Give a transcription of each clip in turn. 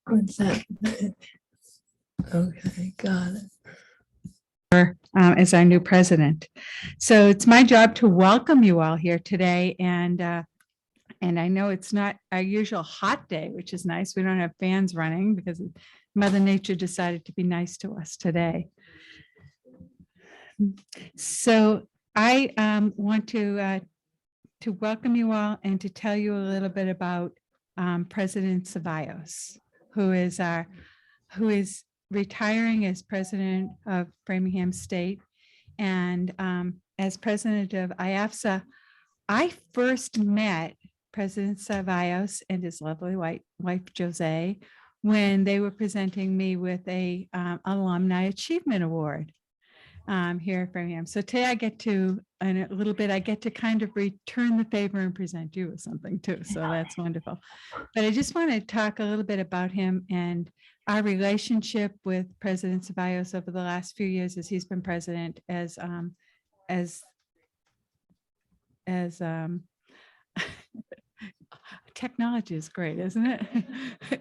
What's that? Okay, got it. As our new president. So it's my job to welcome you all here today. And I know it's not our usual hot day, which is nice. We don't have fans running because Mother Nature decided to be nice to us today. So I want to welcome you all and to tell you a little bit about President Ceballos, who is retiring as president of Framingham State. And as president of IAFSA, I first met President Ceballos and his lovely wife, Jose, when they were presenting me with a Alumni Achievement Award here at Framingham. So today I get to, in a little bit, I get to kind of return the favor and present you with something too. So that's wonderful. But I just want to talk a little bit about him and our relationship with President Ceballos over the last few years as he's been president, as technology is great, isn't it?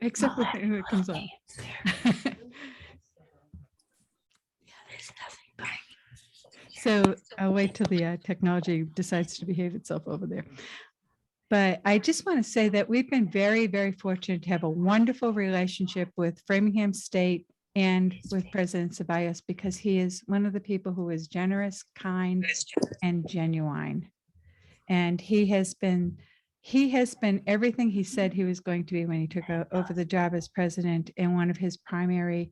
Except when it comes on. So I'll wait till the technology decides to behave itself over there. But I just want to say that we've been very, very fortunate to have a wonderful relationship with Framingham State and with President Ceballos, because he is one of the people who is generous, kind, and genuine. And he has been everything he said he was going to be when he took over the job as president. And one of his primary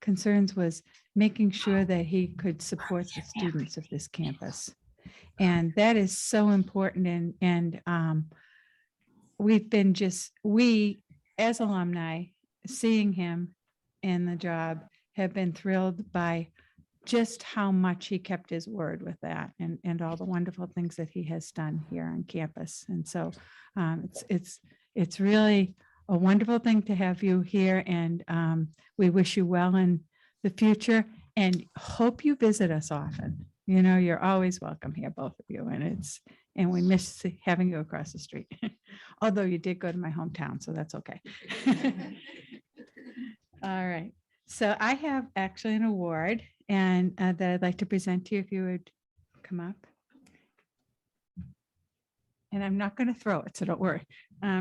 concerns was making sure that he could support the students of this campus. And that is so important. And we as alumni, seeing him in the job, have been thrilled by just how much he kept his word with that, and all the wonderful things that he has done here on campus. And so it's really a wonderful thing to have you here, and we wish you well in the future and hope you visit us often. You know, you're always welcome here, both of you, and we miss having you across the street. Although you did go to my hometown, so that's okay. All right. So I have actually an award and that I'd like to present to you if you would come up. And I'm not going to throw it, so don't worry.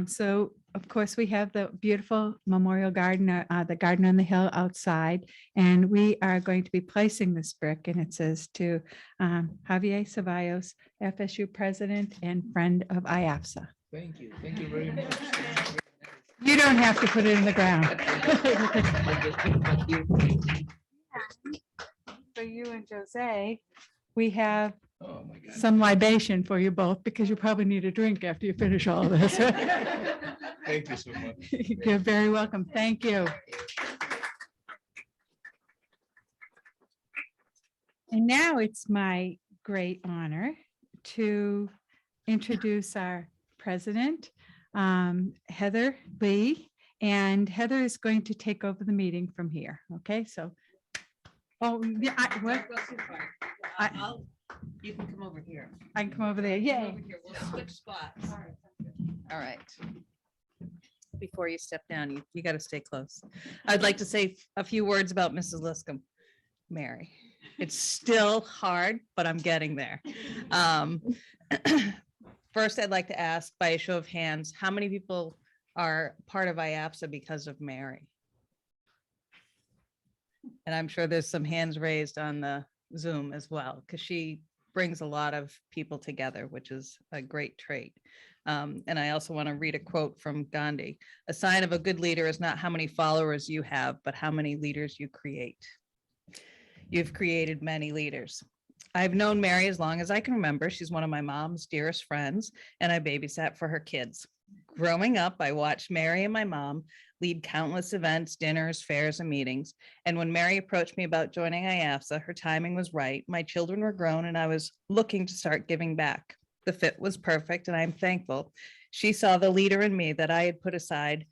So of course we have the beautiful memorial garden, the garden on the hill outside, and we are going to be placing this brick, and it says to Javier Ceballos, FSU president and friend of IAFSA. Thank you very much. You don't have to put it in the ground. For you and Jose, we have some libation for you both, because you probably need a drink after you finish all of this. Thank you so much. You're very welcome. Thank you. And now it's my great honor to introduce our president, Heather Lee, and Heather is going to take over the meeting from here. Okay, so. Oh, yeah, You can come over here. I can come over there. Yay. We'll switch spots. All right. Before you step down, you got to stay close. I'd like to say a few words about Mrs. Liscombe, Mary. It's still hard, but I'm getting there. First, I'd like to ask, by a show of hands, how many people are part of IAFSA because of Mary? And I'm sure there's some hands raised on the Zoom as well, because she brings a lot of people together, which is a great trait. And I also want to read a quote from Gandhi. A sign of a good leader is not how many followers you have, but how many leaders you create. You've created many leaders. I've known Mary as long as I can remember. She's one of my mom's dearest friends, and I babysat for her kids. Growing up, I watched Mary and my mom lead countless events, dinners, fairs, and meetings. And when Mary approached me about joining IAFSA, her timing was right. My children were grown, and I was looking to start giving back. The fit was perfect, and I'm thankful. She saw the leader in me that I had put aside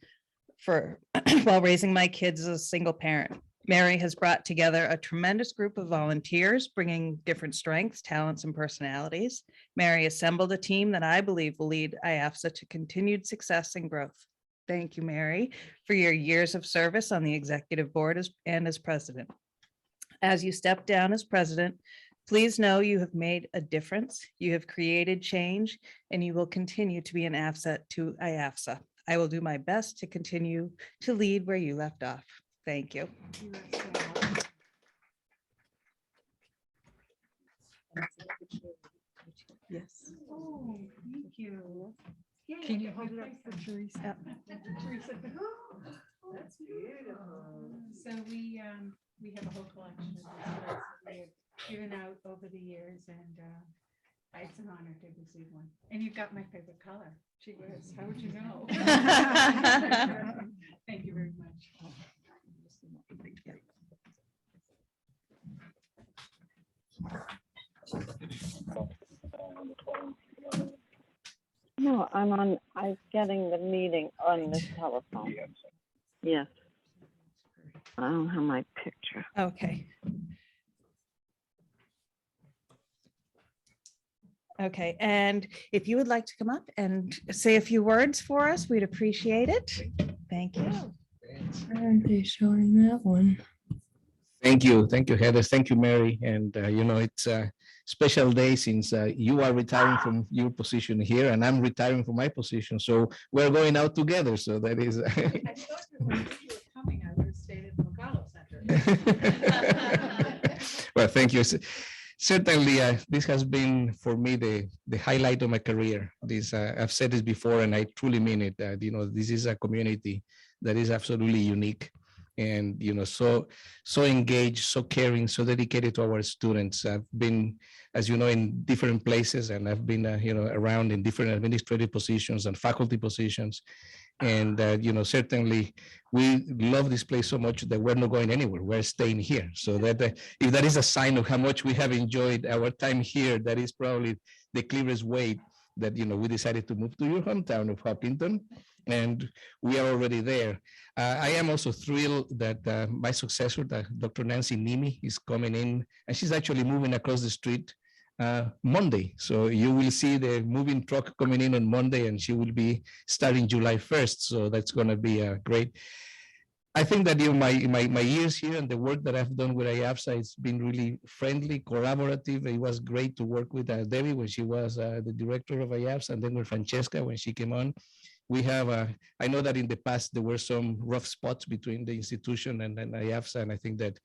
for while raising my kids as a single parent. Mary has brought together a tremendous group of volunteers, bringing different strengths, talents, and personalities. Mary assembled a team that I believe will lead IAFSA to continued success and growth. Thank you, Mary, for your years of service on the executive board and as president. As you step down as president, please know you have made a difference. You have created change, and you will continue to be an asset to IAFSA. I will do my best to continue to lead where you left off. Thank you. Yes. Oh, thank you. Can you hold it up for Teresa? Teresa. That's beautiful. So we have a whole collection of these cards that we have given out over the years, and it's an honor to receive one. And you've got my favorite color. Gee whiz, how would you know? Thank you very much. No, I'm getting the meeting on the telephone. Yes. I don't have my picture. Okay. Okay, and if you would like to come up and say a few words for us, we'd appreciate it. Thank you. Aren't they showing that one? Thank you, Heather. Thank you, Mary. And it's a special day since you are retiring from your position here, and I'm retiring from my position. So we're going out together. So that is. I thought you were coming. I would have stayed at the McCullough Center. Well, thank you. Certainly, this has been for me the highlight of my career. This I've said this before, and I truly mean it. This is a community that is absolutely unique, and so engaged, so caring, so dedicated to our students. I've been, as you know, in different places, and I've been around in different administrative positions and faculty positions. And certainly we love this place so much that we're not going anywhere. We're staying here. So that if that is a sign of how much we have enjoyed our time here, that is probably the clearest way that we decided to move to your hometown of Hopkinton, and we are already there. I am also thrilled that my successor, Dr. Nancy Nimi, is coming in, and she's actually moving across the street Monday. So you will see the moving truck coming in on Monday, and she will be starting July 1st. So that's going to be great. I think that my years here and the work that I've done with IAFSA, it's been really friendly, collaborative. It was great to work with Debbie when she was the director of IAFSA, and then with Francesca when she came on. We have, I know that in the past there were some rough spots between the institution and IAFSA, and I think that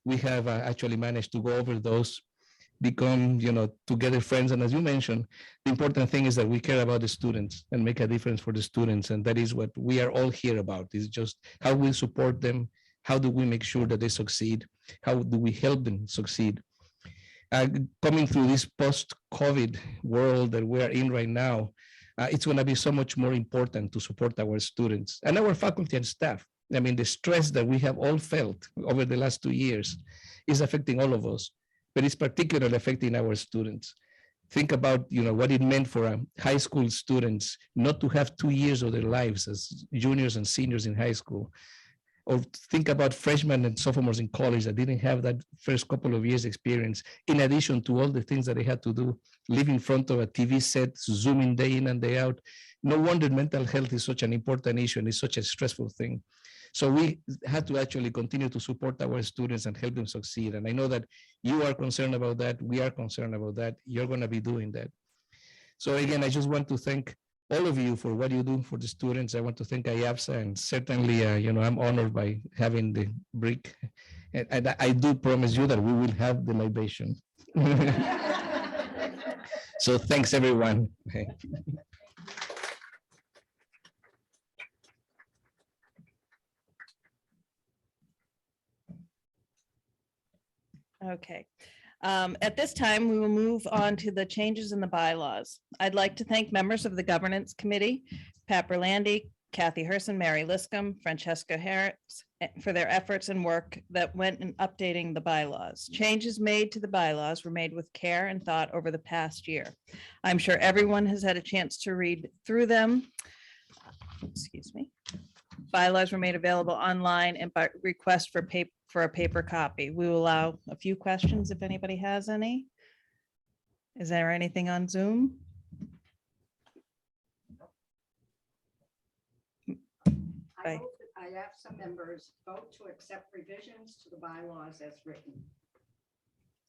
we have actually managed to go over those, become together friends. And as you mentioned, the important thing is that we care about the students and make a difference for the students, and that is what we are all here about. Is just how we support them, how do we make sure that they succeed, how do we help them succeed. Coming through this post-COVID world that we are in right now, it's going to be so much more important to support our students and our faculty and staff. I mean, the stress that we have all felt over the last 2 years is affecting all of us, but it's particularly affecting our students. Think about what it meant for high school students not to have 2 years of their lives as juniors and seniors in high school, or think about freshmen and sophomores in college that didn't have that first couple of years experience, in addition to all the things that they had to do, live in front of a TV set, zooming day in and day out. No wonder mental health is such an important issue and it's such a stressful thing. So we had to actually continue to support our students and help them succeed. And I know that you are concerned about that. We are concerned about that. You're going to be doing that. So again, I just want to thank all of you for what you do for the students. I want to thank IAFSA, and certainly, I'm honored by having the brick. And I do promise you that we will have the libation. So thanks, everyone. Okay. At this time, we will move on to the changes in the bylaws. I'd like to thank members of the Governance Committee, Pat Berlandi, Kathy Herson, Mary Liscombe, Francesca Harris, for their efforts and work that went in updating the bylaws. Changes made to the bylaws were made with care and thought over the past year. I'm sure everyone has had a chance to read through them. Excuse me. Bylaws were made available online and by request for a paper copy. We will allow a few questions if anybody has any. Is there anything on Zoom? by, move that IAFSA members vote to accept revisions to the bylaws as written.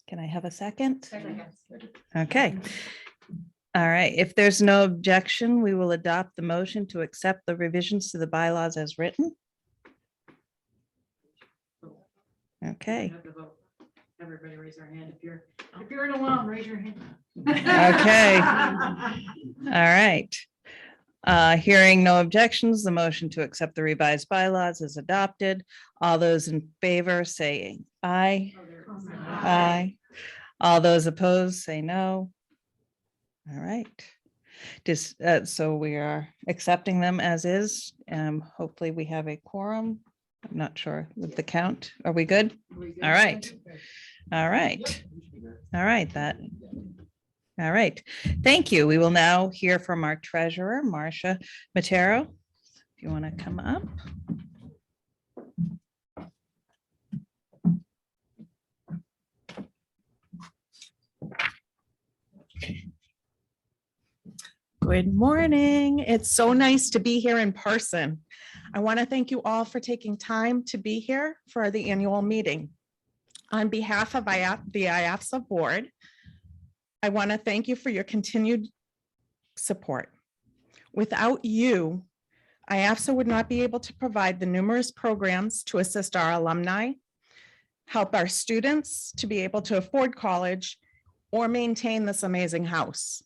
can I have a second? Okay. All right, if there's no objection, we will adopt the motion to accept the revisions to the bylaws as written. Okay, Everybody raise their hand. If you're in a alum, raise your hand. Okay. all right. Hearing no objections, the motion to accept the revised bylaws is adopted. All those in favor say aye. Aye. All those opposed say no. All right. Just, so we are accepting them as is. Hopefully we have a quorum. I'm not sure with the count. Are we good? All right. All right. All right, that. All right. Thank you. We will now hear from our treasurer, Marcia Matero. If you want to come up. Good morning. It's so nice to be here in person. I want to thank you all for taking time to be here for the annual meeting. On behalf of the IAFSA board, I want to thank you for your continued support. Without you, IAFSA would not be able to provide the numerous programs to assist our alumni, help our students to be able to afford college, or maintain this amazing house.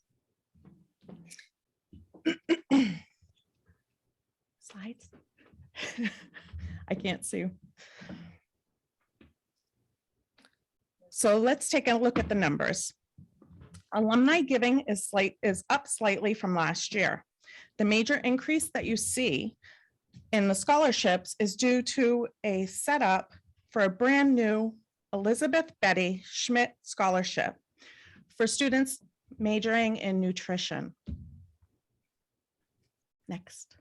Slides. I can't see. So let's take a look at the numbers. Alumni giving is up slightly from last year. The major increase that you see in the scholarships is due to a setup for a brand new Elizabeth Betty Schmidt Scholarship for students majoring in nutrition. Next.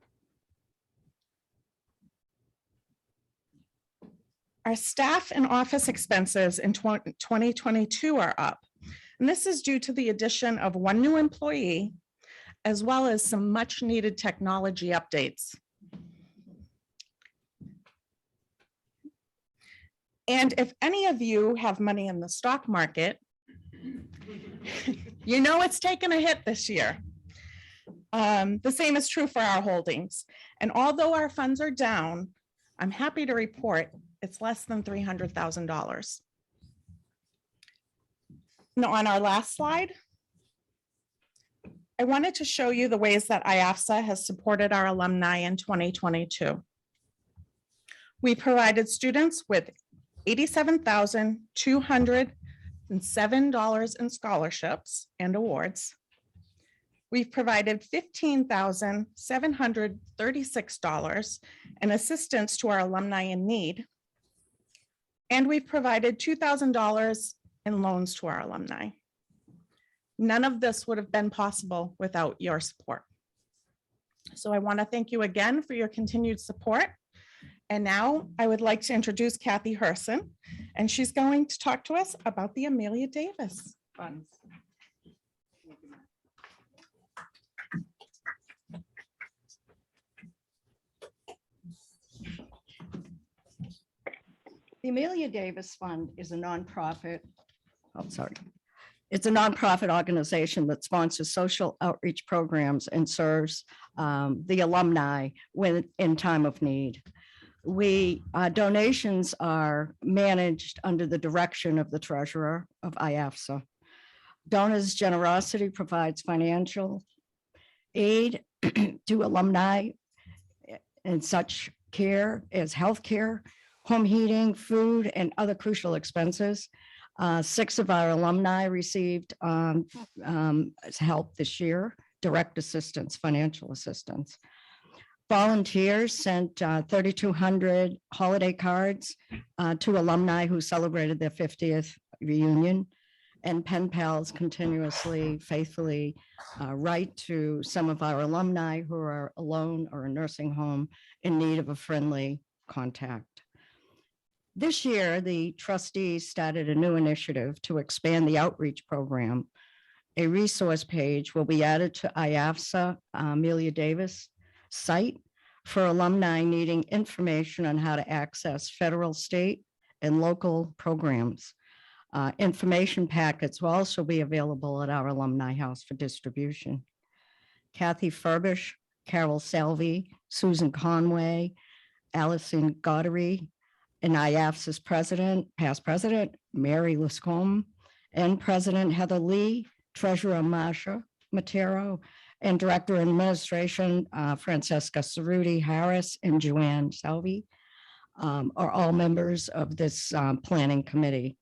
Our staff and office expenses in 2022 are up. And this is due to the addition of one new employee, as well as some much needed technology updates. And if any of you have money in the stock market, you know it's taken a hit this year. The same is true for our holdings. And although our funds are down, I'm happy to report it's less than $300,000. Now, on our last slide, I wanted to show you the ways that IAFSA has supported our alumni in 2022. We provided students with $87,207 in scholarships and awards. We've provided $15,736 in assistance to our alumni in need. And we've provided $2,000 in loans to our alumni. None of this would have been possible without your support. So I want to thank you again for your continued support. And now I would like to introduce Kathy Herson, and she's going to talk to us about the Amelia Davis funds. The Amelia Davis Fund is a nonprofit. Oh, sorry. It's a nonprofit organization that sponsors social outreach programs and serves the alumni when in time of need. Donations are managed under the direction of the treasurer of IAFSA. Donors' generosity provides financial aid to alumni and such care as healthcare, home heating, food, and other crucial expenses. 6 of our alumni received help this year, direct assistance, financial assistance. Volunteers sent 3,200 holiday cards to alumni who celebrated their 50th reunion. And pen pals continuously, faithfully write to some of our alumni who are alone or a nursing home in need of a friendly contact. This year, the trustees started a new initiative to expand the outreach program. A resource page will be added to IAFSA Amelia Davis site for alumni needing information on how to access federal, state, and local programs. Information packets will also be available at our Alumni House for distribution. Kathy Furbish, Carol Salvi, Susan Conway, Allison Goddard, and IAFSA's president, past president, Mary Liscombe, and President Heather Lee, Treasurer Marsha Matero, and Director of Administration, Francesca Cerruti Harris and Joanne Salvi, are all members of this planning committee.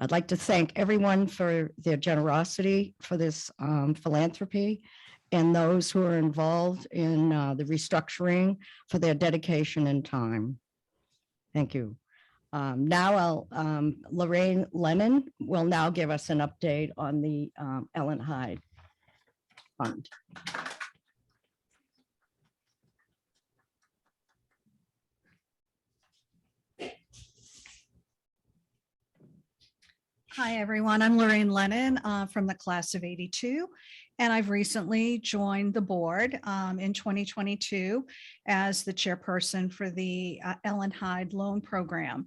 I'd like to thank everyone for their generosity for this philanthropy, and those who are involved in the restructuring for their dedication and time. Thank you. Now Lorraine Lennon will now give us an update on the Ellen Hyde Fund. Hi, everyone. I'm Lorraine Lennon from the class of 82, and I've recently joined the board in 2022 as the chairperson for the Ellen Hyde Loan Program.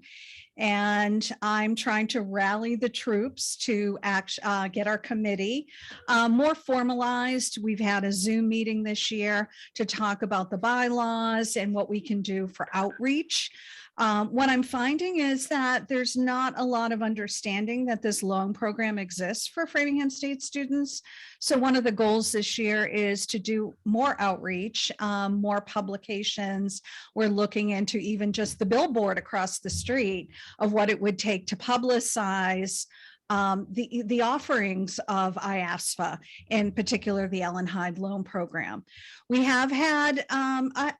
And I'm trying to rally the troops to get our committee more formalized. We've had a Zoom meeting this year to talk about the bylaws and what we can do for outreach. What I'm finding is that there's not a lot of understanding that this loan program exists for Framingham State students. So one of the goals this year is to do more outreach, more publications. We're looking into even just the billboard across the street of what it would take to publicize the offerings of IAFSA, in particular the Ellen Hyde Loan Program. We have had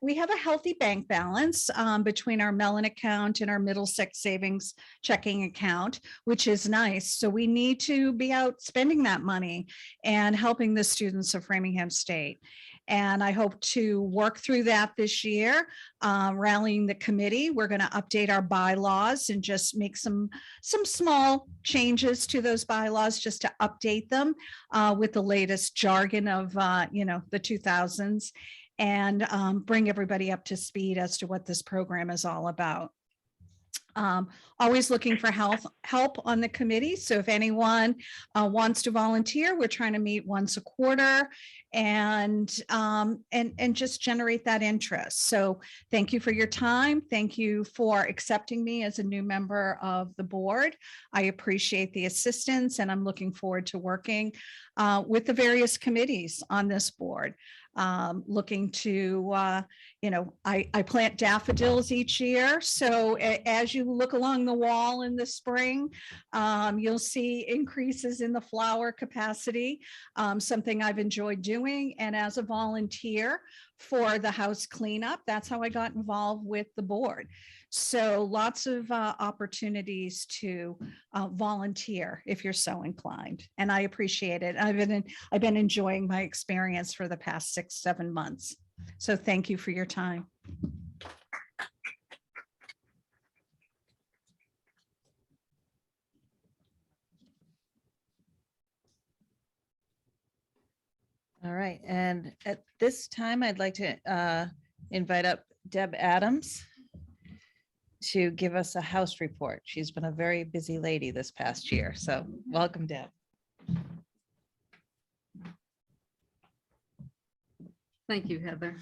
we have a healthy bank balance between our Mellon account and our Middlesex Savings checking account, which is nice. So we need to be out spending that money and helping the students of Framingham State. And I hope to work through that this year, rallying the committee. We're going to update our bylaws and just make some small changes to those bylaws just to update them with the latest jargon of, the 2000s, and bring everybody up to speed as to what this program is all about. Always looking for help on the committee. So if anyone wants to volunteer, we're trying to meet once a quarter and just generate that interest. So thank you for your time. Thank you for accepting me as a new member of the board. I appreciate the assistance, and I'm looking forward to working with the various committees on this board. Looking to, I plant daffodils each year. So as you look along the wall in the spring, you'll see increases in the flower capacity, something I've enjoyed doing. And as a volunteer for the house cleanup, that's how I got involved with the board. So lots of opportunities to volunteer if you're so inclined, and I appreciate it. I've been enjoying my experience for the past 6-7 months. So thank you for your time. All right, and at this time, I'd like to invite up Deb Adams to give us a house report. She's been a very busy lady this past year, so welcome, Deb. Thank you, Heather.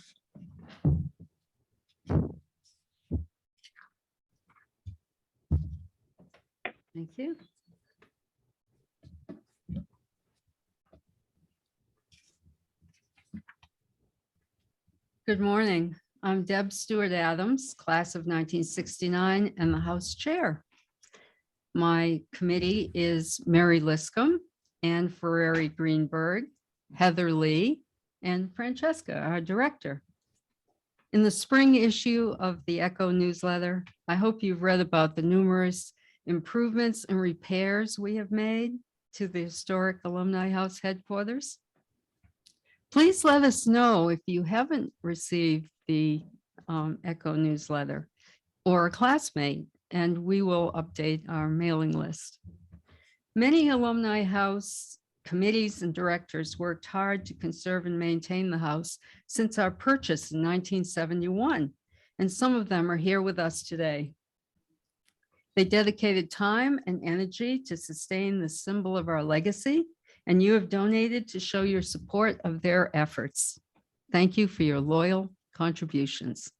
Thank you. Good morning. I'm Deb Stewart Adams, class of 1969, and the House Chair. My committee is Mary Liscombe, Ann Ferrari Greenberg, Heather Lee, and Francesca, our director. In the spring issue of the Echo newsletter, I hope you've read about the numerous improvements and repairs we have made to the historic Alumni House headquarters. Please let us know if you haven't received the Echo newsletter or a classmate, and we will update our mailing list. Many Alumni House committees and directors worked hard to conserve and maintain the house since our purchase in 1971, and some of them are here with us today. They dedicated time and energy to sustain the symbol of our legacy, and you have donated to show your support of their efforts. Thank you for your loyal contributions.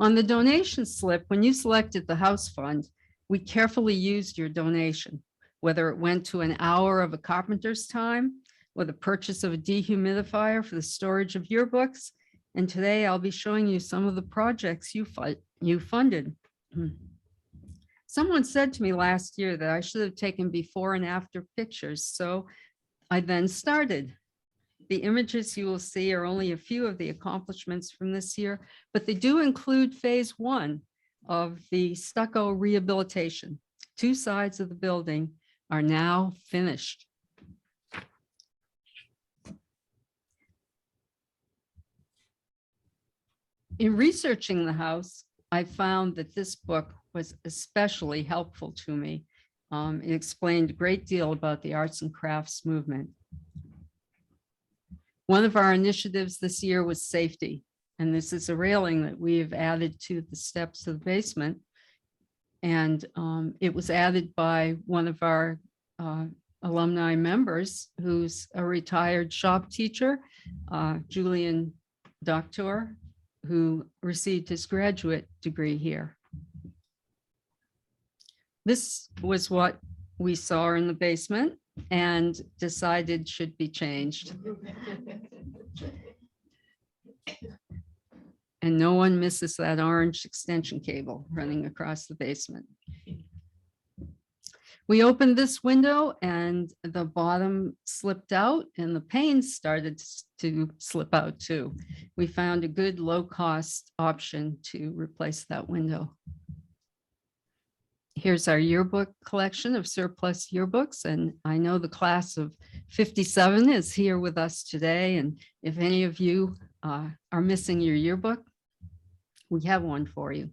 On the donation slip, when you selected the house fund, we carefully used your donation, whether it went to an hour of a carpenter's time or the purchase of a dehumidifier for the storage of yearbooks. And today I'll be showing you some of the projects you funded. Someone said to me last year that I should have taken before and after pictures, so I then started. The images you will see are only a few of the accomplishments from this year, but they do include phase 1 of the stucco rehabilitation. 2 sides of the building are now finished. In researching the house, I found that this book was especially helpful to me. It explained a great deal about the arts and crafts movement. One of our initiatives this year was safety, and this is a railing that we have added to the steps of the basement. And it was added by one of our alumni members, who's a retired shop teacher, Julian Doctor, who received his graduate degree here. This was what we saw in the basement and decided should be changed. And no one misses that orange extension cable running across the basement. We opened this window and the bottom slipped out and the panes started to slip out too. We found a good low-cost option to replace that window. Here's our yearbook collection of surplus yearbooks, and I know the class of 57 is here with us today, and if any of you are missing your yearbook, we have one for you.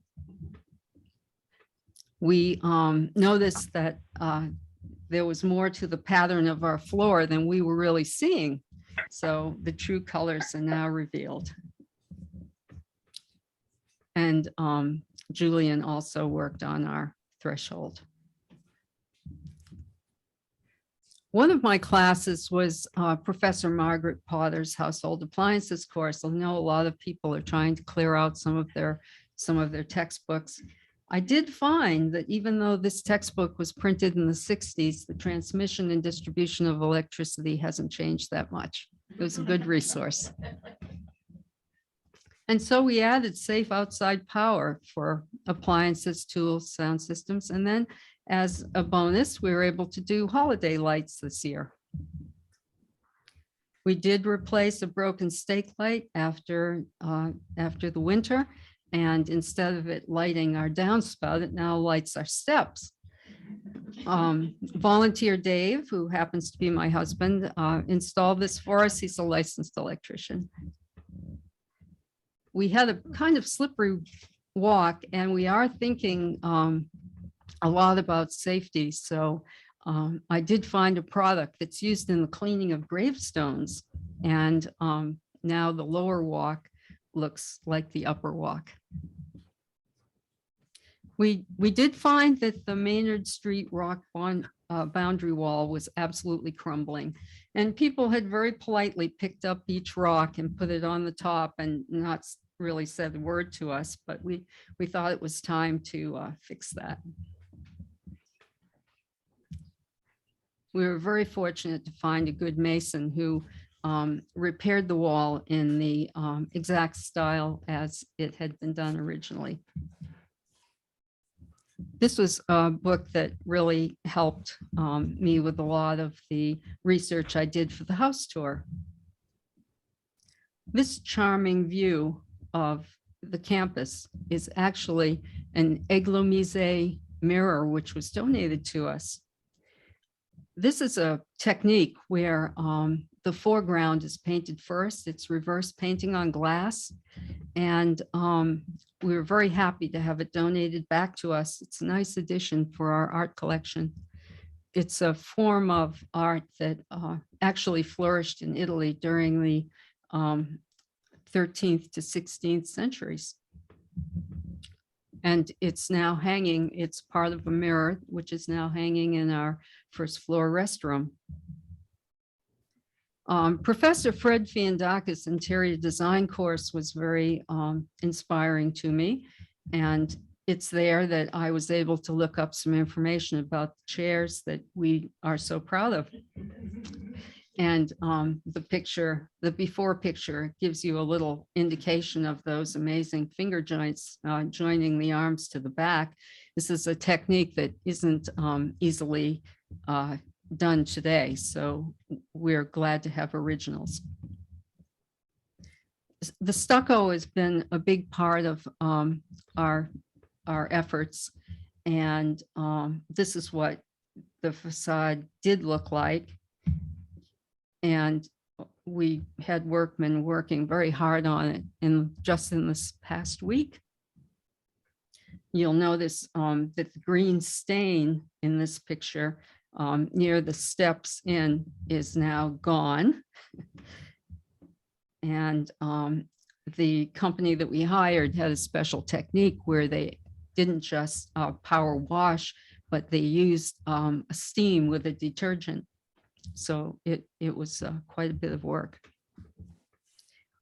We noticed that there was more to the pattern of our floor than we were really seeing, so the true colors are now revealed. And Julian also worked on our threshold. One of my classes was Professor Margaret Potter's household appliances course. I know a lot of people are trying to clear out some of their textbooks. I did find that even though this textbook was printed in the 60s, the transmission and distribution of electricity hasn't changed that much. It was a good resource. And so we added safe outside power for appliances, tools, sound systems. And then as a bonus, we were able to do holiday lights this year. We did replace a broken stake light after the winter. And instead of it lighting our downspout, it now lights our steps. Volunteer Dave, who happens to be my husband, installed this for us. He's a licensed electrician. We had a kind of slippery walk, and we are thinking a lot about safety. So I did find a product that's used in the cleaning of gravestones. And now the lower walk looks like the upper walk. We did find that the Maynard Street rock boundary wall was absolutely crumbling. And people had very politely picked up each rock and put it on the top and not really said a word to us, but we thought it was time to fix that. We were very fortunate to find a good mason who repaired the wall in the exact style as it had been done originally. This was a book that really helped me with a lot of the research I did for the house tour. This charming view of the campus is actually an Eglomise mirror, which was donated to us. This is a technique where the foreground is painted first. It's reverse painting on glass. And we were very happy to have it donated back to us. It's a nice addition for our art collection. it's a form of art that actually flourished in Italy during the 13th to 16th centuries. And it's now hanging, it's part of a mirror, which is now hanging in our first floor restroom. Professor Fred Fiandakis' interior design course was very inspiring to me. And it's there that I was able to look up some information about the chairs that we are so proud of. And the picture, the before picture gives you a little indication of those amazing finger joints joining the arms to the back. This is a technique that isn't easily done today, so we're glad to have originals. The stucco has been a big part of our efforts, and this is what the facade did look like. And we had workmen working very hard on it just in this past week. You'll notice that the green stain in this picture near the steps in is now gone. And the company that we hired had a special technique where they didn't just power wash, but they used a steam with a detergent. So it was quite a bit of work.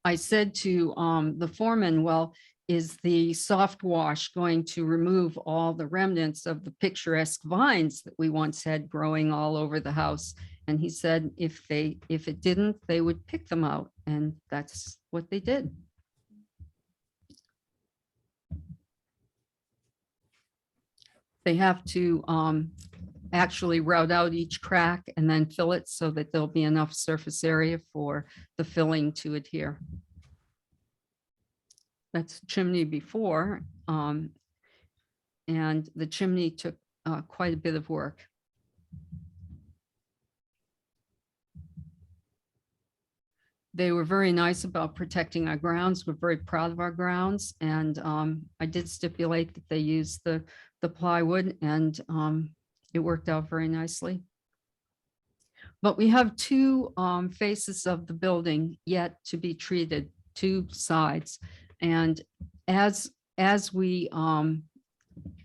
I said to the foreman, well, is the soft wash going to remove all the remnants of the picturesque vines that we once had growing all over the house? And he said, if it didn't, they would pick them out. And that's what they did. They have to actually route out each crack and then fill it so that there'll be enough surface area for the filling to adhere. That's chimney before, and the chimney took quite a bit of work. They were very nice about protecting our grounds. We're very proud of our grounds, and I did stipulate that they use the plywood, and it worked out very nicely. But we have two faces of the building yet to be treated, two sides. And as we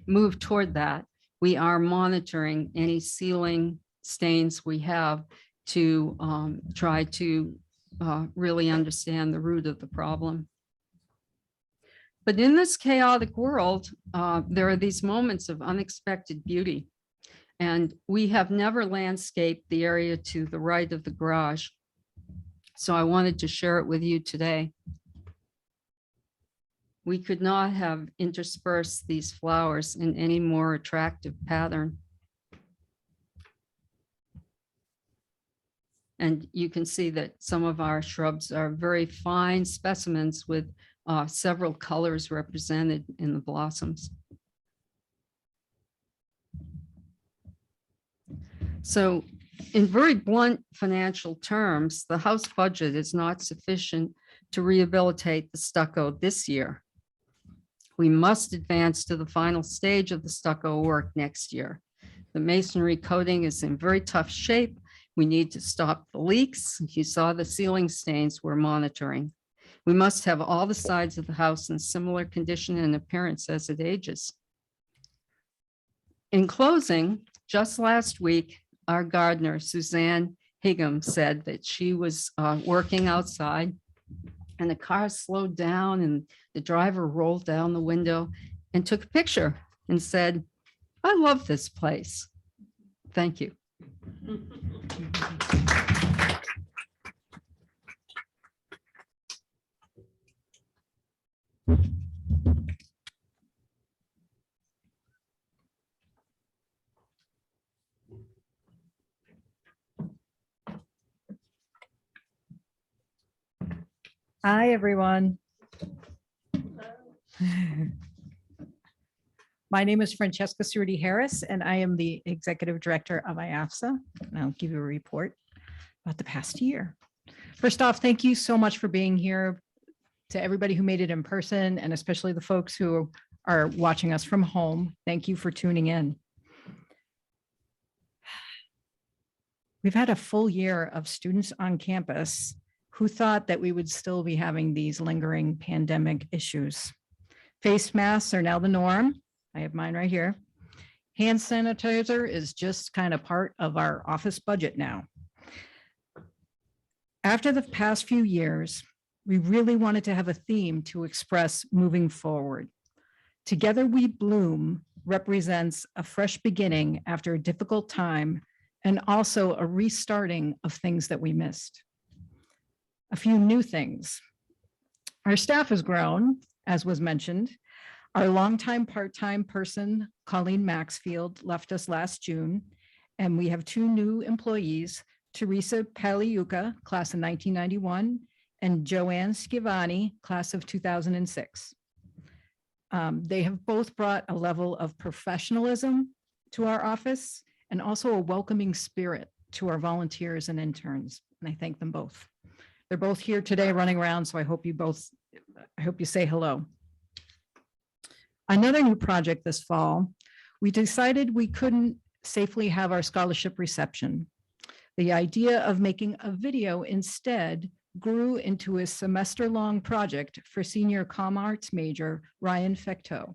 move toward that, we are monitoring any ceiling stains we have to try to really understand the root of the problem. But in this chaotic world, there are these moments of unexpected beauty. And we have never landscaped the area to the right of the garage. So I wanted to share it with you today. We could not have interspersed these flowers in any more attractive pattern. And you can see that some of our shrubs are very fine specimens with several colors represented in the blossoms. So in very blunt financial terms, the house budget is not sufficient to rehabilitate the stucco this year. We must advance to the final stage of the stucco work next year. The masonry coating is in very tough shape. We need to stop the leaks. You saw the ceiling stains we're monitoring. We must have all the sides of the house in similar condition and appearance as it ages. In closing, just last week, our gardener, Suzanne Higham, said that she was working outside and the car slowed down and the driver rolled down the window and took a picture and said, "I love this place." Thank you. Hi, everyone. My name is Francesca Cerruti Harris, and I am the Executive Director of IAFSA. And I'll give you a report about the past year. First off, thank you so much for being here. To everybody who made it in person, and especially the folks who are watching us from home, thank you for tuning in. We've had a full year of students on campus who thought that we would still be having these lingering pandemic issues. Face masks are now the norm. I have mine right here. Hand sanitizer is just kind of part of our office budget now. After the past few years, we really wanted to have a theme to express moving forward. Together We Bloom represents a fresh beginning after a difficult time and also a restarting of things that we missed. A few new things. Our staff has grown, as was mentioned. Our longtime part-time person, Colleen Maxfield, left us last June, and we have two new employees, Teresa Paliuca, class of 1991, and Joanne Schivani, class of 2006. They have both brought a level of professionalism to our office and also a welcoming spirit to our volunteers and interns. And I thank them both. They're both here today running around, so I hope you say hello. Another new project this fall, we decided we couldn't safely have our scholarship reception. The idea of making a video instead grew into a semester-long project for senior comm arts major Ryan Fecteau.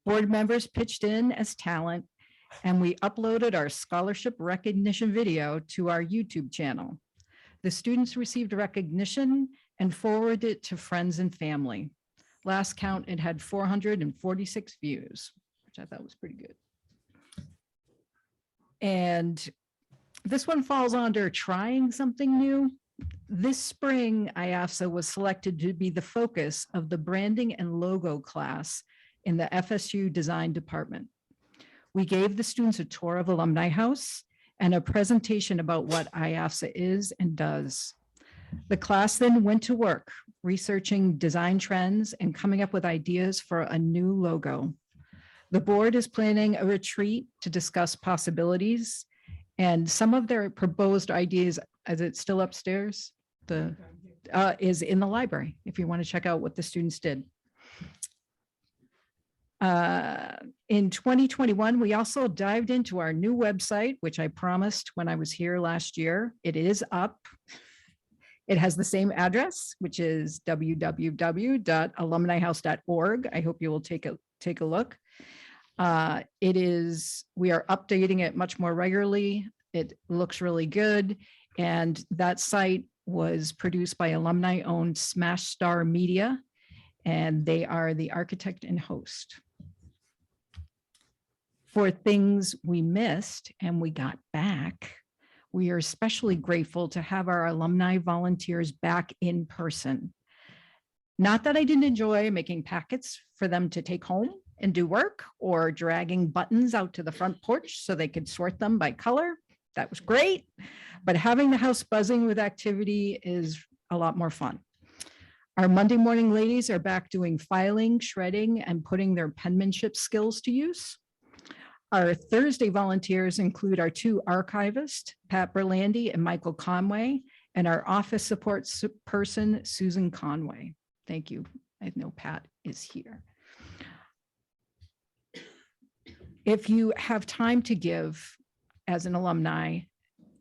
Board members pitched in as talent, and we uploaded our scholarship recognition video to our YouTube channel. The students received recognition and forwarded it to friends and family. Last count, it had 446 views, which I thought was pretty good. And this one falls under trying something new. This spring, IAFSA was selected to be the focus of the branding and logo class in the FSU design department. We gave the students a tour of Alumni House and a presentation about what IAFSA is and does. The class then went to work researching design trends and coming up with ideas for a new logo. The board is planning a retreat to discuss possibilities, and some of their proposed ideas, is it still upstairs? Is in the library, if you want to check out what the students did. In 2021, we also dived into our new website, which I promised when I was here last year. It is up. It has the same address, which is www.alumnihouse.org. I hope you will take a look. We are updating it much more regularly. It looks really good. And that site was produced by alumni-owned Smash Star Media, and they are the architect and host. For things we missed and we got back, we are especially grateful to have our alumni volunteers back in person. Not that I didn't enjoy making packets for them to take home and do work, or dragging buttons out to the front porch so they could sort them by color. That was great, but having the house buzzing with activity is a lot more fun. Our Monday morning ladies are back doing filing, shredding, and putting their penmanship skills to use. Our Thursday volunteers include our two archivists, Pat Berlandy and Michael Conway, and our office support person, Susan Conway. Thank you. I know Pat is here. If you have time to give as an alumni,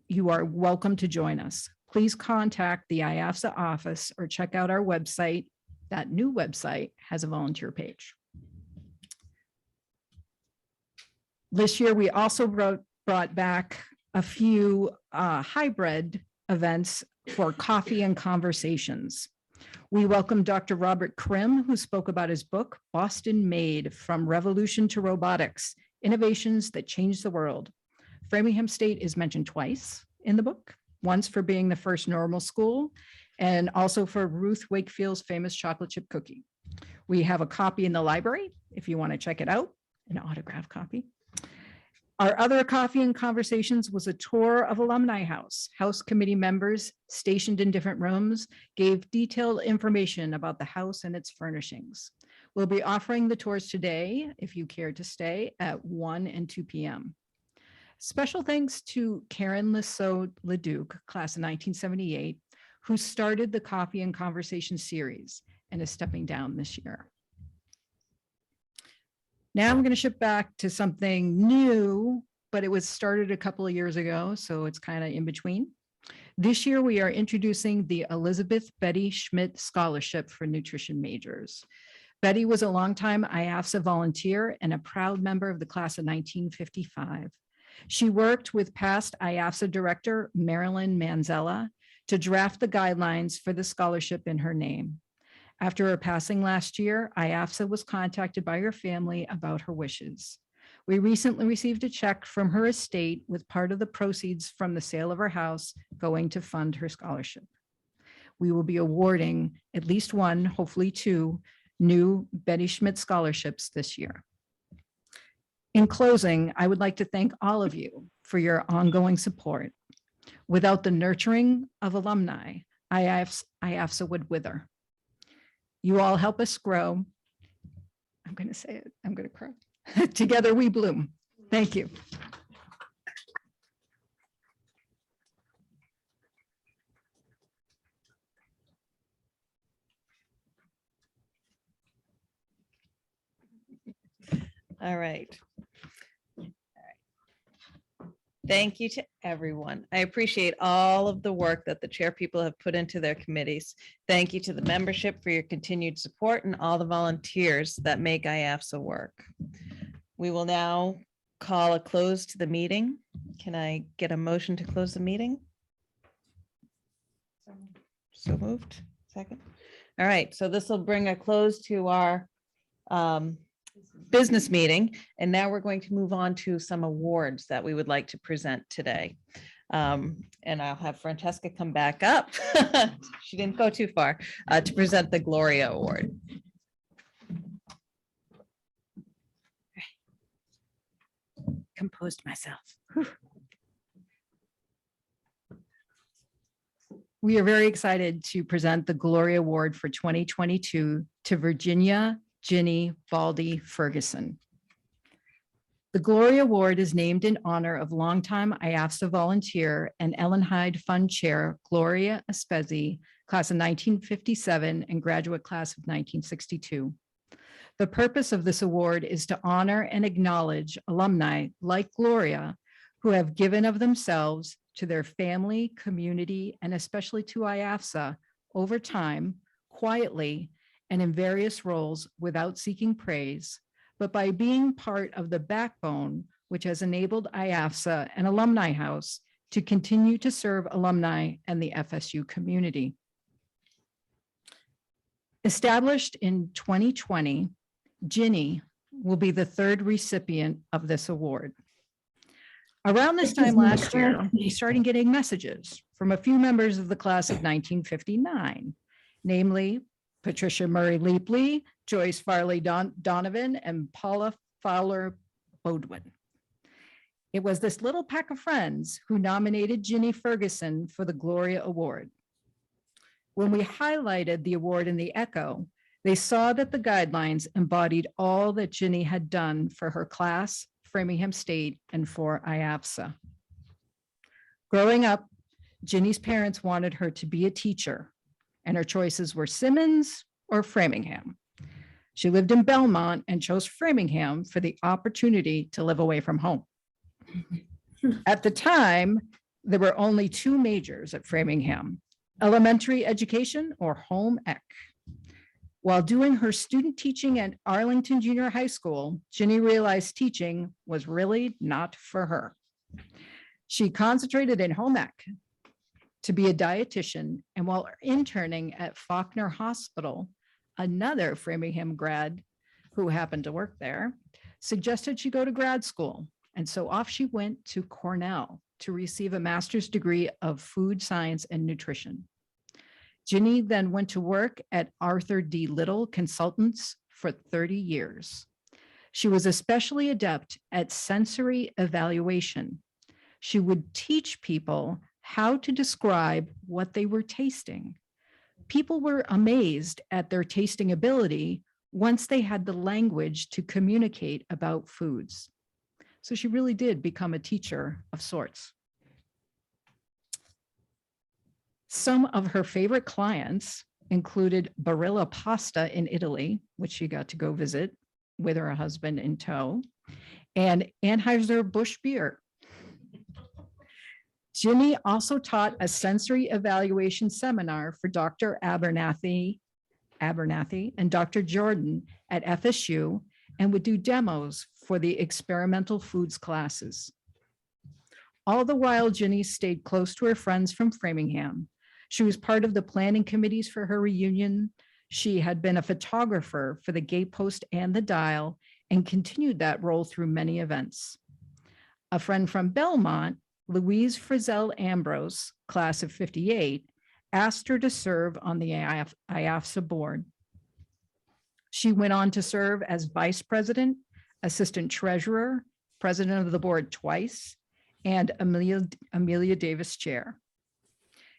you are welcome to join us. Please contact the IAFSA office or check out our website. That new website has a volunteer page. This year, we also brought back a few hybrid events for coffee and conversations. We welcome Dr. Robert Krim, who spoke about his book, Boston Made, From Revolution to Robotics, Innovations That Changed the World. Framingham State is mentioned twice in the book, once for being the first normal school, and also for Ruth Wakefield's famous chocolate chip cookie. We have a copy in the library if you want to check it out, an autographed copy. Our other coffee and conversations was a tour of Alumni House. House committee members stationed in different rooms gave detailed information about the house and its furnishings. We'll be offering the tours today, if you care to stay, at 1 and 2 p.m. Special thanks to Karen Lisseau Leduc, class of 1978, who started the Coffee and Conversation series and is stepping down this year. Now I'm going to shift back to something new but it was started a couple of years ago, so it's kind of in between. This year, we are introducing the Elizabeth Betty Schmidt Scholarship for Nutrition Majors. Betty was a longtime IAFSA volunteer and a proud member of the class of 1955. She worked with past IAFSA director Marilyn Manzella to draft the guidelines for the scholarship in her name. After her passing last year, IAFSA was contacted by her family about her wishes. We recently received a check from her estate with part of the proceeds from the sale of her house going to fund her scholarship. We will be awarding at least one, hopefully two, new Betty Schmidt scholarships this year. In closing, I would like to thank all of you for your ongoing support. Without the nurturing of alumni, IAFSA would wither. You all help us grow. I'm going to say it. I'm going to cry. Together we bloom. Thank you. All right. Thank you to everyone. I appreciate all of the work that the chair people have put into their committees. Thank you to the membership for your continued support and all the volunteers that make IAFSA work. We will now call a close to the meeting. Can I get a motion to close the meeting? So moved. Second. All right, so this will bring a close to our business meeting. And now we're going to move on to some awards that we would like to present today. And I'll have Francesca come back up. She didn't go too far to present the Gloria Award. Composed myself. Whew. We are very excited to present the Gloria Award for 2022 to Virginia Ginny Baldy Ferguson. The Gloria Award is named in honor of longtime IAFSA volunteer and Ellen Hyde Fund Chair Gloria Aspesi, class of 1957 and graduate class of 1962. The purpose of this award is to honor and acknowledge alumni like Gloria who have given of themselves to their family, community, and especially to IAFSA over time, quietly, and in various roles without seeking praise, but by being part of the backbone which has enabled IAFSA and Alumni House to continue to serve alumni and the FSU community. Established in 2020, Ginny will be the third recipient of this award. Around this time last year, we started getting messages from a few members of the class of 1959, namely Patricia Murray Leapley, Joyce Farley Donovan, and Paula Fowler Bodwin. It was this little pack of friends who nominated Ginny Ferguson for the Gloria Award. When we highlighted the award in the Echo, they saw that the guidelines embodied all that Ginny had done for her class, Framingham State, and for IAFSA. Growing up, Ginny's parents wanted her to be a teacher, and her choices were Simmons or Framingham. She lived in Belmont and chose Framingham for the opportunity to live away from home. At the time, there were only two majors at Framingham, elementary education or home ec. While doing her student teaching at Arlington Junior High School, Ginny realized teaching was really not for her. She concentrated in home ec to be a dietitian, and while interning at Faulkner Hospital, another Framingham grad who happened to work there suggested she go to grad school. And so off she went to Cornell to receive a master's degree of food science and nutrition. Ginny then went to work at Arthur D. Little Consultants for 30 years. She was especially adept at sensory evaluation. She would teach people how to describe what they were tasting. People were amazed at their tasting ability once they had the language to communicate about foods. So she really did become a teacher of sorts. Some of her favorite clients included Barilla Pasta in Italy, which she got to go visit with her husband in tow, and Anheuser-Busch beer. Ginny also taught a sensory evaluation seminar for Dr. Abernathy and Dr. Jordan at FSU and would do demos for the experimental foods classes. All the while, Ginny stayed close to her friends from Framingham. She was part of the planning committees for her reunion. She had been a photographer for the Gatepost and the Dial and continued that role through many events. A friend from Belmont, Louise Frizzell Ambrose, class of 58, asked her to serve on the IAFSA board. She went on to serve as vice president, assistant treasurer, president of the board twice, and Amelia Davis chair.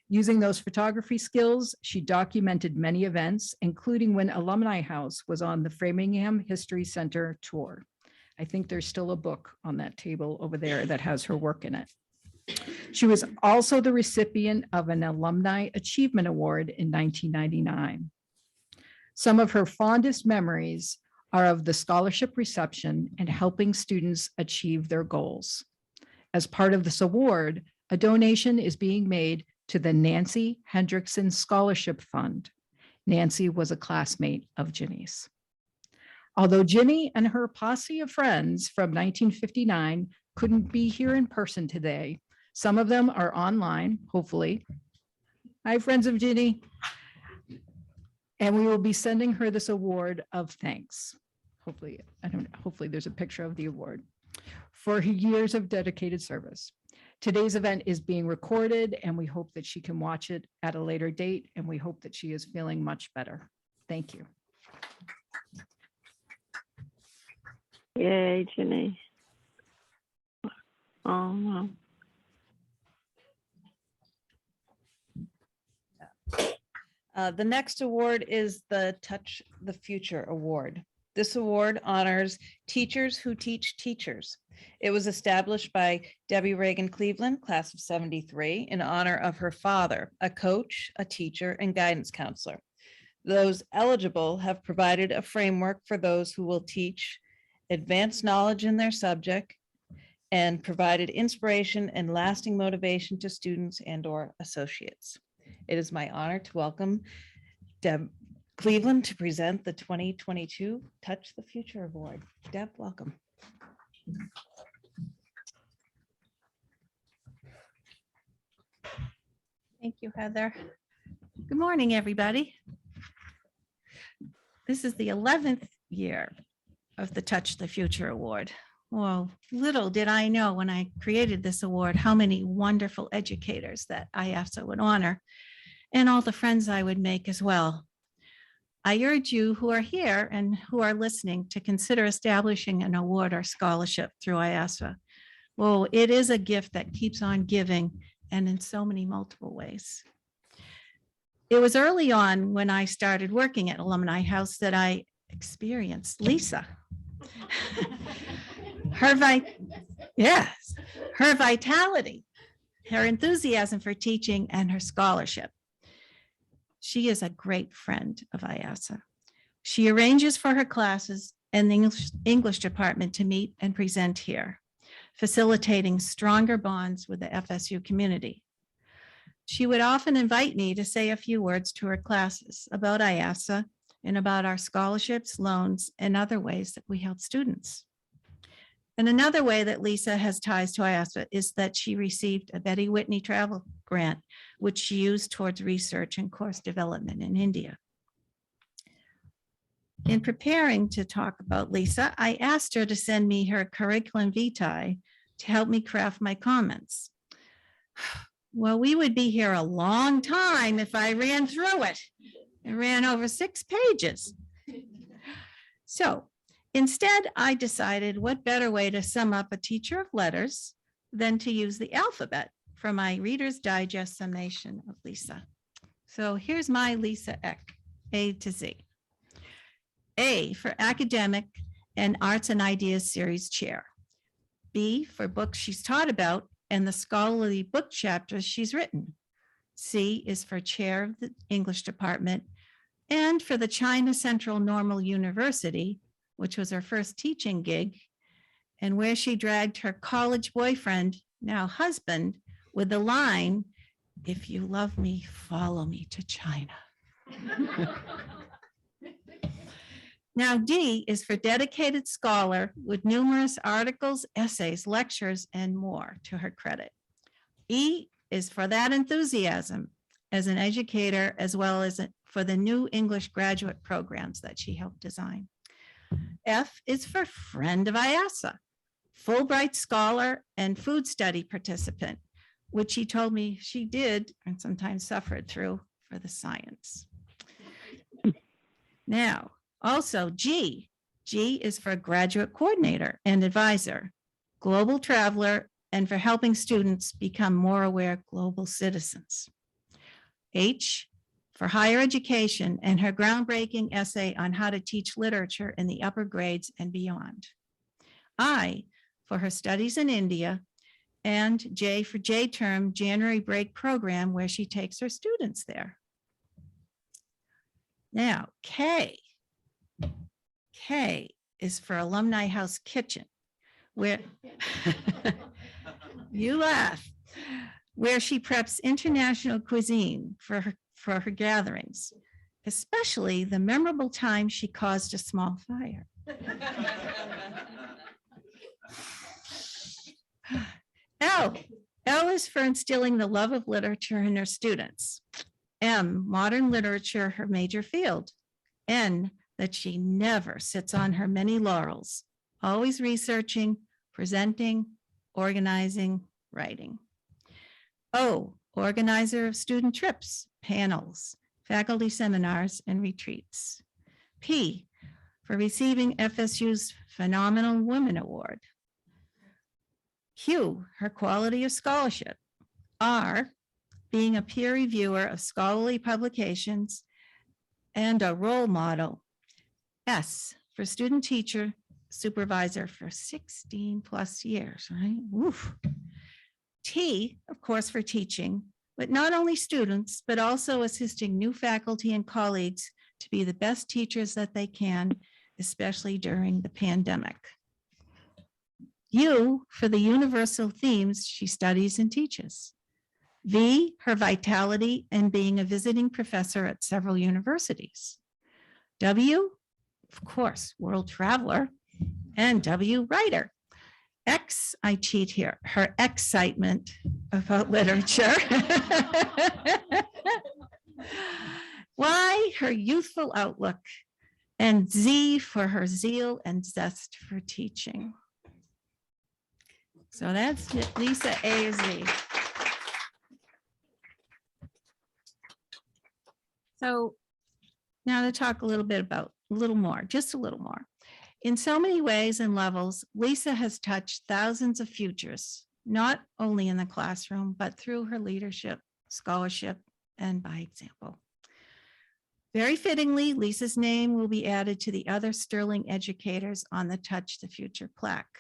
Using those photography skills, she documented many events, including when Alumni House was on the Framingham History Center tour. I think there's still a book on that table over there that has her work in it. She was also the recipient of an Alumni Achievement Award in 1999. Some of her fondest memories are of the scholarship reception and helping students achieve their goals. As part of this award, a donation is being made to the Nancy Hendrickson Scholarship Fund. Nancy was a classmate of Ginny's. Although Ginny and her posse of friends from 1959 couldn't be here in person today, some of them are online, hopefully. Hi, friends of Ginny. And we will be sending her this award of thanks. Hopefully, hopefully there's a picture of the award for her years of dedicated service. Today's event is being recorded and we hope that she can watch it at a later date, and we hope that she is feeling much better. Thank you. Yay, Ginny. Oh, wow. The next award is the Touch the Future Award. This award honors teachers who teach teachers. It was established by Debbie Reagan Cleveland, class of 73, in honor of her father, a coach, a teacher, and guidance counselor. Those eligible have provided a framework for those who will teach advanced knowledge in their subject and provided inspiration and lasting motivation to students and/or associates. It is my honor to welcome Deb Cleveland to present the 2022 Touch the Future Award. Deb, welcome. Thank you, Heather. Good morning, everybody. This is the 11th year of the Touch the Future Award. Well, little did I know when I created this award how many wonderful educators that IAFSA would honor, and all the friends I would make as well. I urge you who are here and who are listening to consider establishing an award or scholarship through IAFSA. Well, it is a gift that keeps on giving, and in so many multiple ways. It was early on when I started working at Alumni House that I experienced Lisa. Her vitality, her enthusiasm for teaching, and her scholarship. She is a great friend of IAFSA. She arranges for her classes and the English department to meet and present here, facilitating stronger bonds with the FSU community. She would often invite me to say a few words to her classes about IAFSA and about our scholarships, loans, and other ways that we help students. And another way that Lisa has ties to IAFSA is that she received a Betty Whitney travel grant, which she used towards research and course development in India. In preparing to talk about Lisa, I asked her to send me her curriculum vitae to help me craft my comments. Well, we would be here a long time if I ran through it. It ran over 6 pages. So instead, I decided what better way to sum up a teacher of letters than to use the alphabet for my Reader's Digest summation of Lisa. So here's my Lisa Eck, A to Z. A for Academic and Arts and Ideas Series Chair. B for books she's taught about and the scholarly book chapters she's written. C is for Chair of the English Department and for the China Central Normal University, which was her first teaching gig, and where she dragged her college boyfriend, now husband, with the line, "If you love me, follow me to China." Now, D is for dedicated scholar with numerous articles, essays, lectures, and more to her credit. E is for that enthusiasm as an educator, as well as for the new English graduate programs that she helped design. F is for friend of IAFSA, Fulbright scholar and food study participant, which she told me she did and sometimes suffered through for the science. Now, also G is for graduate coordinator and advisor, global traveler, and for helping students become more aware global citizens. H for higher education and her groundbreaking essay on how to teach literature in the upper grades and beyond. I for her studies in India, and J for J-term January break program where she takes her students there. Now, K is for Alumni House Kitchen, where you laugh, where she preps international cuisine for her gatherings, especially the memorable time she caused a small fire. L is for instilling the love of literature in her students. M, modern literature, her major field. N, that she never sits on her many laurels, always researching, presenting, organizing, writing. O, organizer of student trips, panels, faculty seminars, and retreats. P, for receiving FSU's Phenomenal Women Award. Q, her quality of scholarship. R, being a peer reviewer of scholarly publications and a role model. S, for student teacher supervisor for 16 plus years, right? Oof. T, of course, for teaching, but not only students, but also assisting new faculty and colleagues to be the best teachers that they can, especially during the pandemic. U, for the universal themes she studies and teaches. V, her vitality and being a visiting professor at several universities. W, of course, world traveler, and W, writer. X, I cheat here, her excitement about literature. Y, her youthful outlook, and Z for her zeal and zest for teaching. So that's it, Lisa A to Z. So now to talk a little bit about, just a little more. In so many ways and levels, Lisa has touched thousands of futures, not only in the classroom, but through her leadership, scholarship, and by example. Very fittingly, Lisa's name will be added to the other sterling educators on the Touch the Future plaque.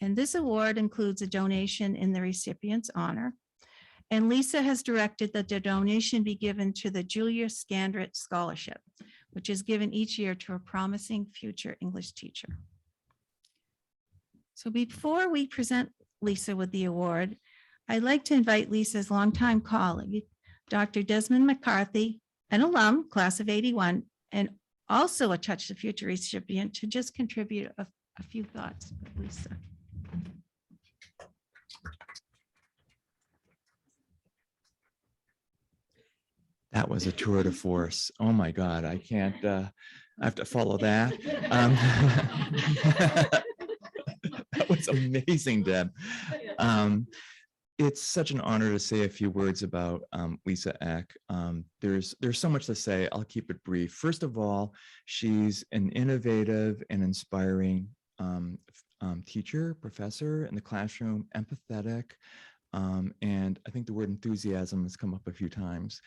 And this award includes a donation in the recipient's honor. And Lisa has directed that the donation be given to the Julia Scandrett Scholarship, which is given each year to a promising future English teacher. So before we present Lisa with the award, I'd like to invite Lisa's longtime colleague, Dr. Desmond McCarthy, an alum, class of '81, and also a Touch the Future recipient, to just contribute a few thoughts, Lisa. That was a tour de force. Oh my God, I can't, I have to follow that. That was amazing, Deb. It's such an honor to say a few words about Lisa Eck. There's so much to say. I'll keep it brief. First of all, she's an innovative and inspiring teacher, professor in the classroom, empathetic, and I think the word enthusiasm has come up a few times.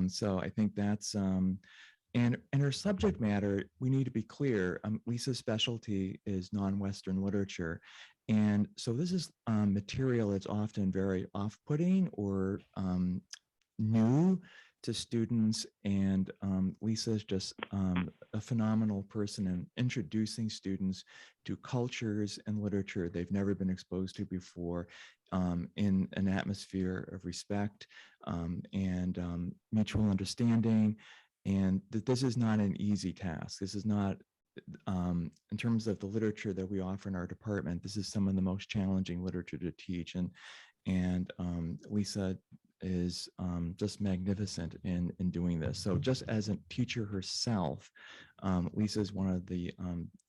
So I think that's, and her subject matter, we need to be clear, Lisa's specialty is non-Western literature. And so this is material that's often very off-putting or new to students. And Lisa is just a phenomenal person in introducing students to cultures and literature they've never been exposed to before, in an atmosphere of respect and mutual understanding. And that this is not an easy task. This is not, in terms of the literature that we offer in our department, this is some of the most challenging literature to teach. And Lisa is just magnificent in doing this. So just as a teacher herself, Lisa is one of the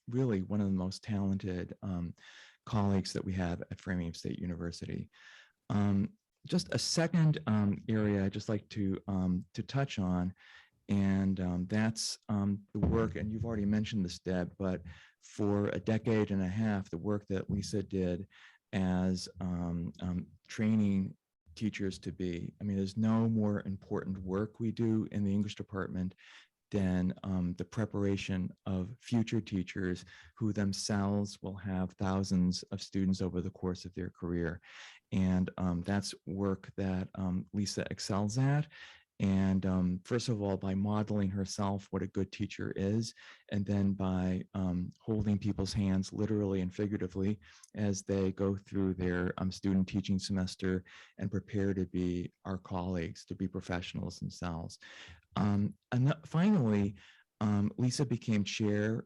really one of the most talented colleagues that we have at Framingham State University. Just a second area I'd just like to touch on, and that's the work, and you've already mentioned this, Deb, but for a decade and a half, the work that Lisa did as training teachers to be. I mean, there's no more important work we do in the English department than the preparation of future teachers who themselves will have thousands of students over the course of their career. And that's work that Lisa excels at. And first of all, by modeling herself what a good teacher is, and then by holding people's hands literally and figuratively as they go through their student teaching semester and prepare to be our colleagues, to be professionals themselves. And finally, Lisa became chair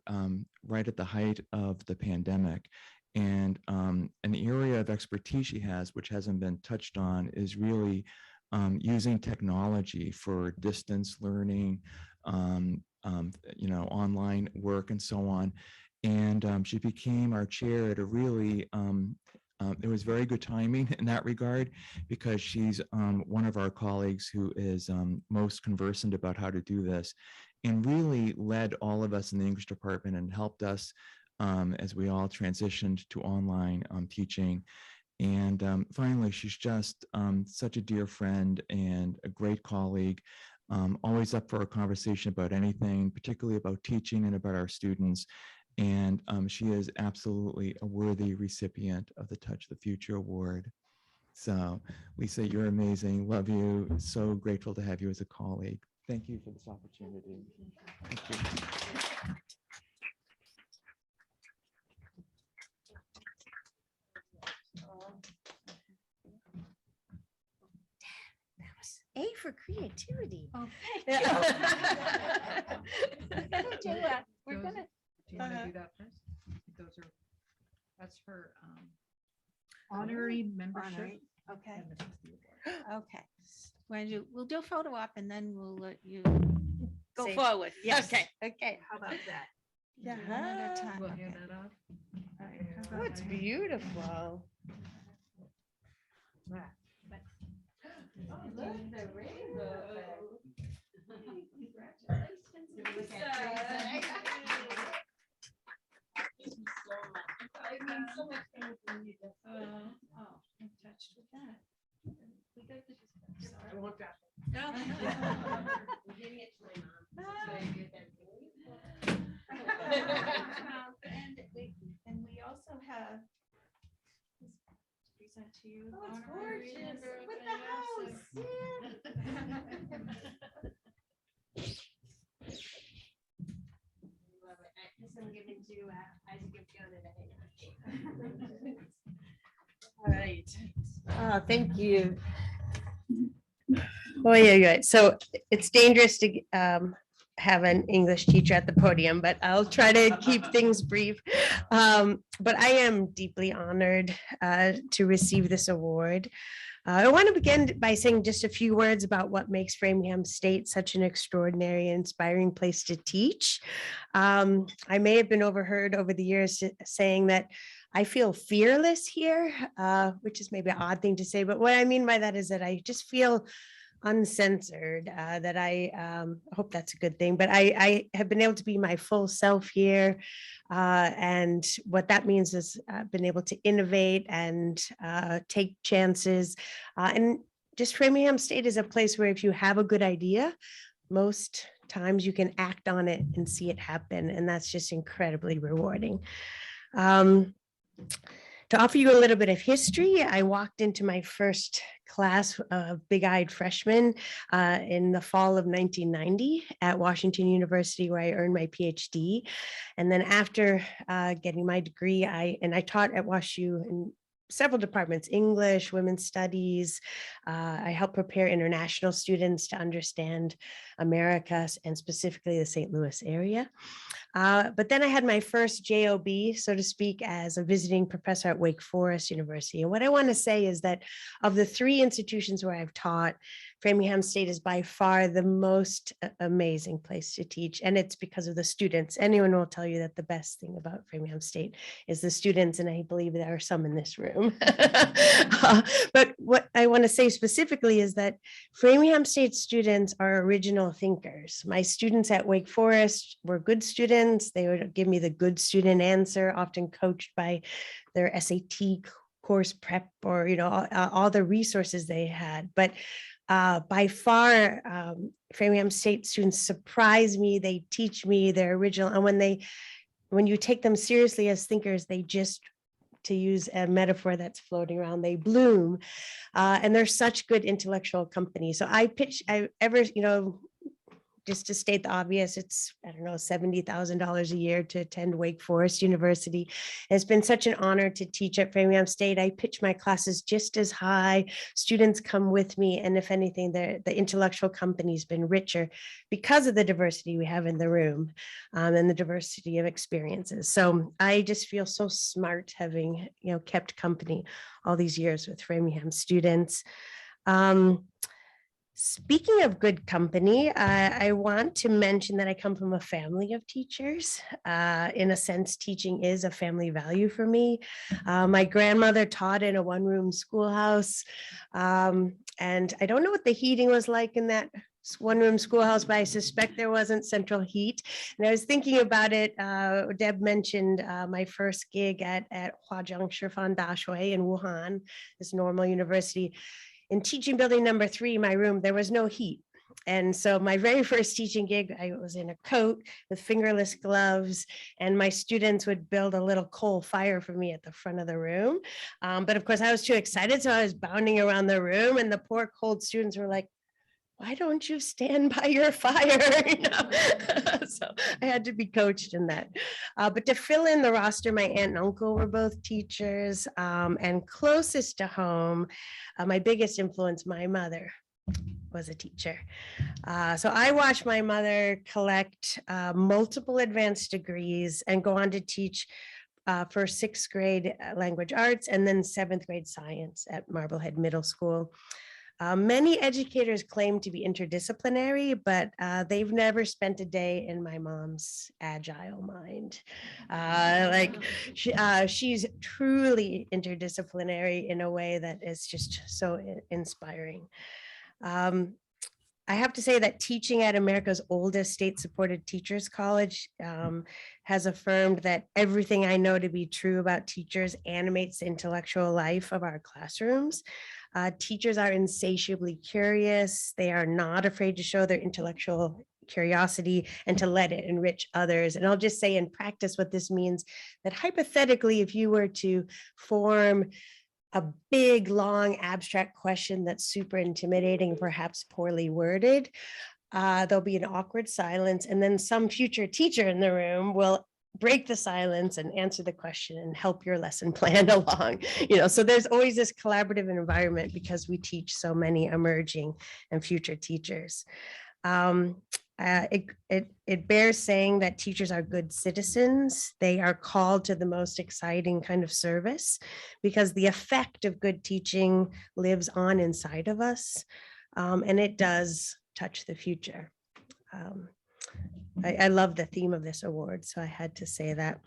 right at the height of the pandemic. And an area of expertise she has, which hasn't been touched on, is really using technology for distance learning, online work and so on. And she became our chair at a really, it was very good timing in that regard, because she's one of our colleagues who is most conversant about how to do this, and really led all of us in the English department and helped us as we all transitioned to online teaching. And finally, she's just such a dear friend and a great colleague, always up for a conversation about anything, particularly about teaching and about our students. And she is absolutely a worthy recipient of the Touch the Future Award. So Lisa, you're amazing. Love you. So grateful to have you as a colleague. Thank you for this opportunity. Thank you. A for creativity. Oh, Yeah. We're gonna. Do you want to do that first? Those are, that's for honorary membership. Okay. and the trustee award. Okay. We'll do a photo op and then we'll let you Go say- forward. Yes. Okay. Okay. How about that? Yeah. One at a time. We'll Okay. hand that off. All right, how Oh, about it's that? beautiful. I'm touched with that. I won't touch And we also have this to present to you. Oh, it's honorary gorgeous. member of With the IAFSA. Love it. This I'm giving to Isaac and Fiona today. All right. Oh, thank you. Oh, yeah. So it's dangerous to have an English teacher at the podium, but I'll try to keep things brief. But I am deeply honored to receive this award. I want to begin by saying just a few words about what makes Framingham State such an extraordinary and inspiring place to teach. I may have been overheard over the years saying that I feel fearless here, which is maybe an odd thing to say, but what I mean by that is that I just feel uncensored, that I hope that's a good thing, but I have been able to be my full self here. And what that means is I've been able to innovate and take chances. And just Framingham State is a place where if you have a good idea, most times you can act on it and see it happen. And that's just incredibly rewarding. To offer you a little bit of history, I walked into my first class of big-eyed freshmen in the fall of 1990 at Washington University, where I earned my PhD. And then after getting my degree, I taught at WashU in several departments: English, women's studies. I helped prepare international students to understand America and specifically the St. Louis area. But then I had my first job, so to speak, as a visiting professor at Wake Forest University. And what I want to say is that of the three institutions where I've taught, Framingham State is by far the most amazing place to teach. And it's because of the students. Anyone will tell you that the best thing about Framingham State is the students. And I believe there are some in this room. But what I want to say specifically is that Framingham State students are original thinkers. My students at Wake Forest were good students. They would give me the good student answer, often coached by their SAT course prep or, all the resources they had. But by far, Framingham State students surprise me. They teach me their original. And when you take them seriously as thinkers, they just, to use a metaphor that's floating around, they bloom. And they're such good intellectual company. So just to state the obvious, it's, I don't know, $70,000 a year to attend Wake Forest University. And it's been such an honor to teach at Framingham State. I pitch my classes just as high. Students come with me. And if anything, the intellectual company's been richer because of the diversity we have in the room and the diversity of experiences. So I just feel so smart having, kept company all these years with Framingham students. Speaking of good company, I want to mention that I come from a family of teachers. In a sense, teaching is a family value for me. My grandmother taught in a one-room schoolhouse, and I don't know what the heating was like in that one-room schoolhouse, but I suspect there wasn't central heat. And I was thinking about it. Deb mentioned my first gig at Huajiang Shifan Dashui in Wuhan, this normal university. In teaching building number 3, my room, there was no heat. And so my very first teaching gig, I was in a coat with fingerless gloves, and my students would build a little coal fire for me at the front of the room. But of course I was too excited. So I was bounding around the room, and the poor cold students were like, why don't you stand by your fire? So I had to be coached in that. But to fill in the roster, my aunt and uncle were both teachers, and closest to home, my biggest influence, my mother was a teacher. So I watched my mother collect multiple advanced degrees and go on to teach for 6th grade language arts and then 7th grade science at Marblehead Middle School. Many educators claim to be interdisciplinary, but they've never spent a day in my mom's agile mind. She's truly interdisciplinary in a way that is just so inspiring. I have to say that teaching at America's oldest state-supported teachers college has affirmed that everything I know to be true about teachers animates the intellectual life of our classrooms. Teachers are insatiably curious. They are not afraid to show their intellectual curiosity and to let it enrich others. And I'll just say in practice what this means, that hypothetically, if you were to form a big, long, abstract question that's super intimidating, perhaps poorly worded, there'll be an awkward silence, and then some future teacher in the room will break the silence and answer the question and help your lesson plan along. So there's always this collaborative environment because we teach so many emerging and future teachers. It bears saying that teachers are good citizens. They are called to the most exciting kind of service because the effect of good teaching lives on inside of us, and it does touch the future. I love the theme of this award, so I had to say that.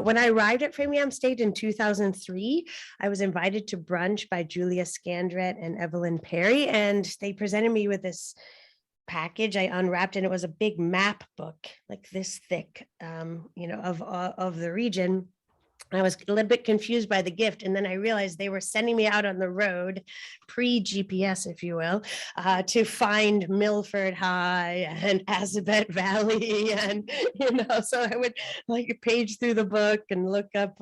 When I arrived at Framingham State in 2003, I was invited to brunch by Julia Scandrett and Evelyn Perry, and they presented me with this package. I unwrapped, and it was a big map book, like this thick, of the region. I was a little bit confused by the gift. And then I realized they were sending me out on the road, pre-GPS, if you will, to find Milford High and Azabet Valley. And, so I would like page through the book and look up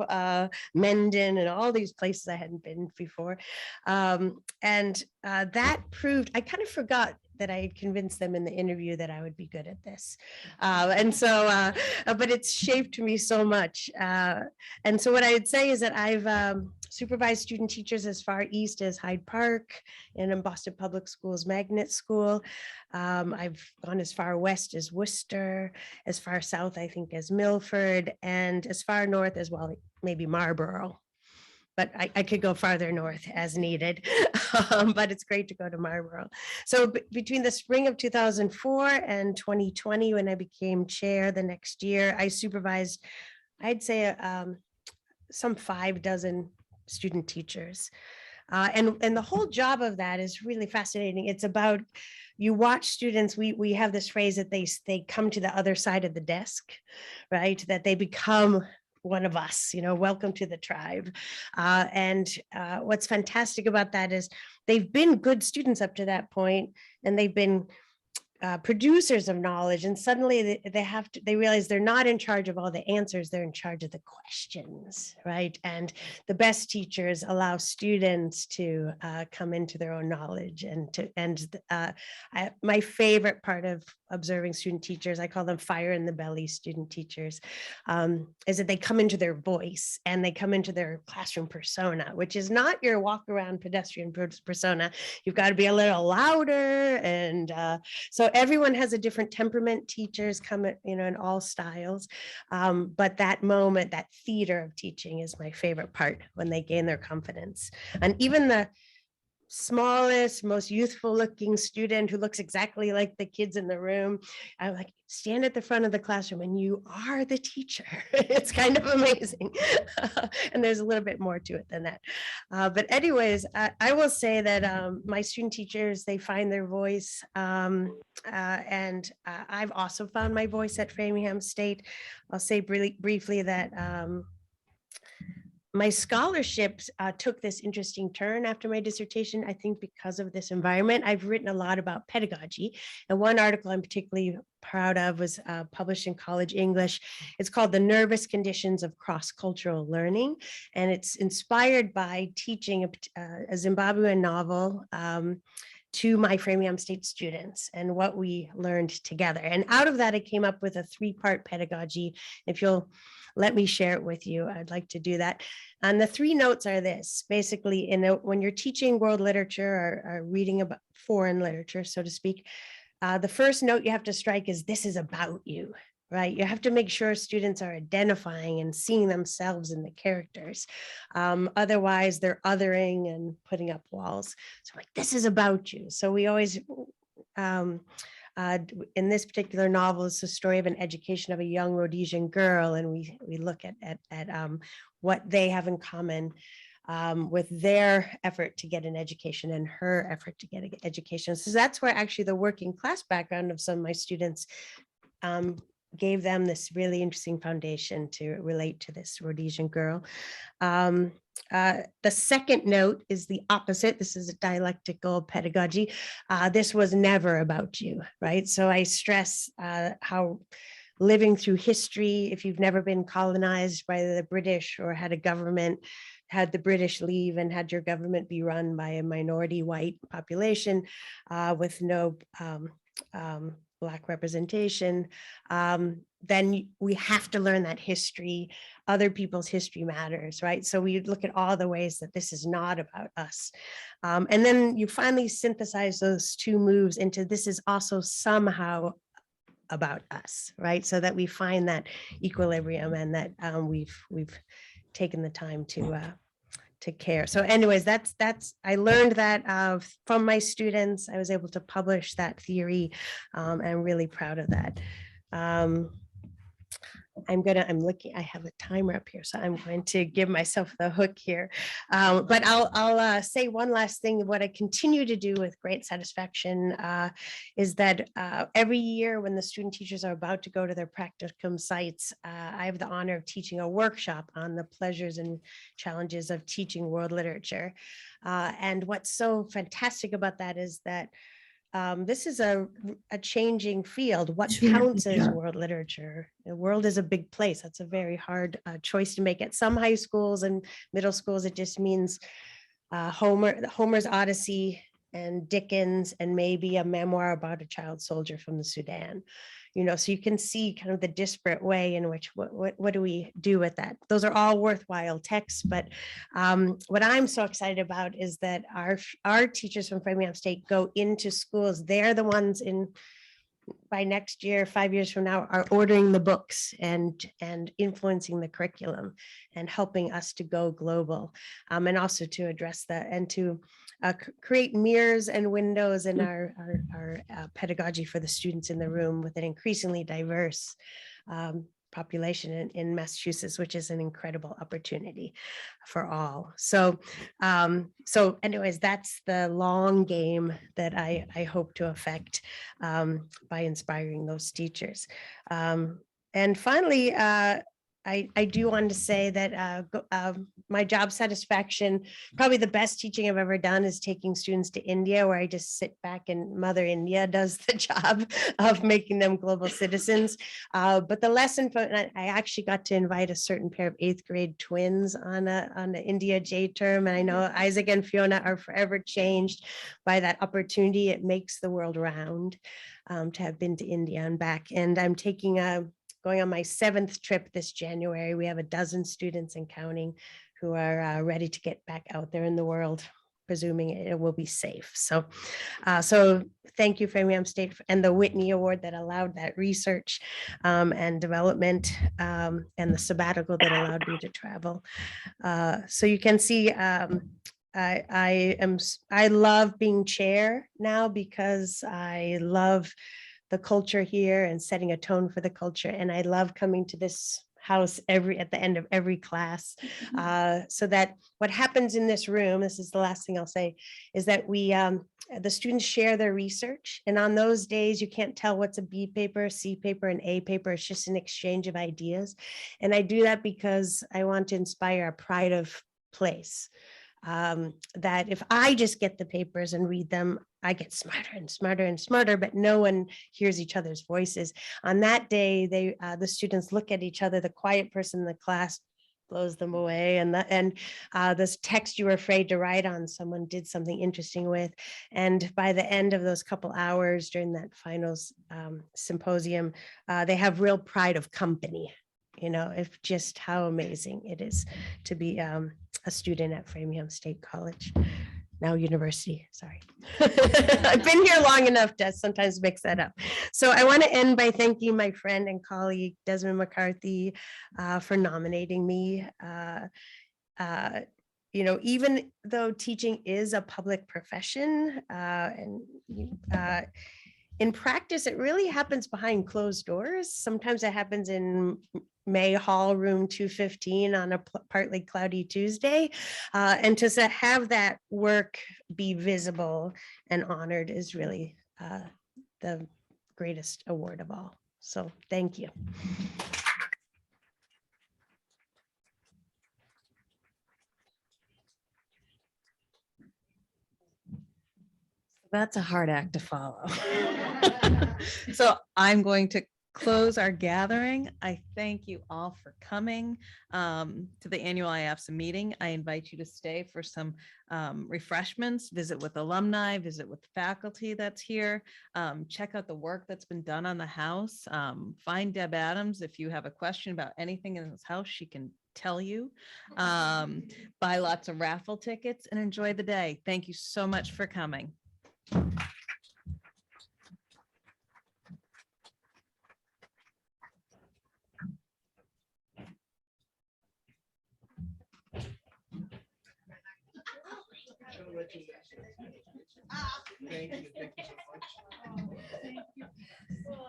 Mendon and all these places I hadn't been before. That proved, I kind of forgot that I had convinced them in the interview that I would be good at this. But it's shaped me so much. And so what I would say is that I've supervised student teachers as far east as Hyde Park and in Boston Public Schools Magnet School. I've gone as far west as Worcester, as far south, I think, as Milford, and as far north as well, maybe Marlborough. But I could go farther north as needed, but it's great to go to Marlborough. So between the spring of 2004 and 2020, when I became chair the next year, I supervised, I'd say some 6 student teachers. And the whole job of that is really fascinating. It's about, you watch students, we have this phrase that they come to the other side of the desk, right? That they become one of us, welcome to the tribe. What's fantastic about that is they've been good students up to that point, and they've been producers of knowledge, and suddenly they realize they're not in charge of all the answers, they're in charge of the questions, right? And the best teachers allow students to come into their own knowledge. My favorite part of observing student teachers, I call them fire in the belly student teachers, is that they come into their voice and they come into their classroom persona, which is not your walk around pedestrian persona. You've got to be a little louder, and so everyone has a different temperament. Teachers come in all styles, but that moment, that theater of teaching, is my favorite part, when they gain their confidence. And even the smallest, most youthful looking student who looks exactly like the kids in the room, I'm like, stand at the front of the classroom and you are the teacher. It's kind of amazing. And there's a little bit more to it than that. But anyways, I will say that my student teachers, they find their voice. And I've also found my voice at Framingham State. I'll say briefly that my scholarships took this interesting turn after my dissertation, I think because of this environment. I've written a lot about pedagogy, and one article I'm particularly proud of was published in College English. It's called The Nervous Conditions of Cross-Cultural Learning, and it's inspired by teaching a Zimbabwean novel to my Framingham State students and what we learned together. And out of that, I came up with a 3-part pedagogy. If you'll let me share it with you, I'd like to do that. And the 3 notes are this: basically, when you're teaching world literature or reading about foreign literature, so to speak, the first note you have to strike is, this is about you, right? You have to make sure students are identifying and seeing themselves in the characters. Otherwise, they're othering and putting up walls. So like, this is about you. So we always, in this particular novel, it's the story of an education of a young Rhodesian girl, and we look at what they have in common with their effort to get an education and her effort to get an education. So that's where actually the working class background of some of my students gave them this really interesting foundation to relate to this Rhodesian girl. The second note is the opposite. This is a dialectical pedagogy. This was never about you, right? So I stress how living through history, if you've never been colonized by the British or had the British leave and had your government be run by a minority white population with no Black representation, then we have to learn that history. Other people's history matters, right? So we look at all the ways that this is not about us. And then you finally synthesize those 2 moves into, this is also somehow about us, right? So that we find that equilibrium, and that we've taken the time to care. So anyways, that's I learned that from my students. I was able to publish that theory. I'm really proud of that. I'm looking, I have a timer up here, so I'm going to give myself the hook here. But I'll say one last thing. What I continue to do with great satisfaction is that every year when the student teachers are about to go to their practicum sites, I have the honor of teaching a workshop on the pleasures and challenges of teaching world literature. And what's so fantastic about that is that this is a changing field. What counts as world literature? The world is a big place. That's a very hard choice to make. At some high schools and middle schools, it just means Homer's Odyssey and Dickens and maybe a memoir about a child soldier from the Sudan. You know, so you can see kind of the disparate way in which what do we do with that? Those are all worthwhile texts, but what I'm so excited about is that our teachers from Framingham State go into schools. They're the ones by next year, 5 years from now, are ordering the books and influencing the curriculum and helping us to go global, and also to address that and to create mirrors and windows in our pedagogy for the students in the room with an increasingly diverse population in Massachusetts, which is an incredible opportunity for all. So, so anyways, that's the long game that I hope to affect by inspiring those teachers. And finally, I do want to say that my job satisfaction, probably the best teaching I've ever done is taking students to India, where I just sit back and Mother India does the job of making them global citizens. But the lesson, I actually got to invite a certain pair of 8th grade twins on the India J term. And I know Isaac and Fiona are forever changed by that opportunity. It makes the world round to have been to India and back. And I'm going on my 7th trip this January. We have a dozen students and counting who are ready to get back out there in the world, presuming it will be safe. So, so thank you, Framingham State, and the Whitney Award that allowed that research and development, and the sabbatical that allowed me to travel. So you can see, I love being chair now because I love the culture here and setting a tone for the culture. And I love coming to this house at the end of every class, so that what happens in this room, this is the last thing I'll say, is that the students share their research. And on those days, you can't tell what's a B paper, C paper, and A paper. It's just an exchange of ideas. And I do that because I want to inspire a pride of place. That if I just get the papers and read them, I get smarter and smarter and smarter, but no one hears each other's voices. On that day, the students look at each other. The quiet person in the class blows them away, and this text you were afraid to write on, someone did something interesting with. And by the end of those couple hours during that finals symposium, they have real pride of company. You know, if just how amazing it is to be a student at Framingham State College, now university, sorry. I've been here long enough to sometimes mix that up. So I want to end by thanking my friend and colleague, Desmond McCarthy, for nominating me. You know, even though teaching is a public profession, in practice, it really happens behind closed doors. Sometimes it happens in May Hall, room 215 on a partly cloudy Tuesday. And to have that work be visible and honored is really the greatest award of all. So thank you. That's a hard act to follow. So I'm going to close our gathering. I thank you all for coming to the annual IAFSA meeting. I invite you to stay for some refreshments, visit with alumni, visit with faculty that's here, check out the work that's been done on the house. Find Deb Adams if you have a question about anything in this house, she can tell you. Buy lots of raffle tickets and enjoy the day. Thank you so much for coming. Thank you so much.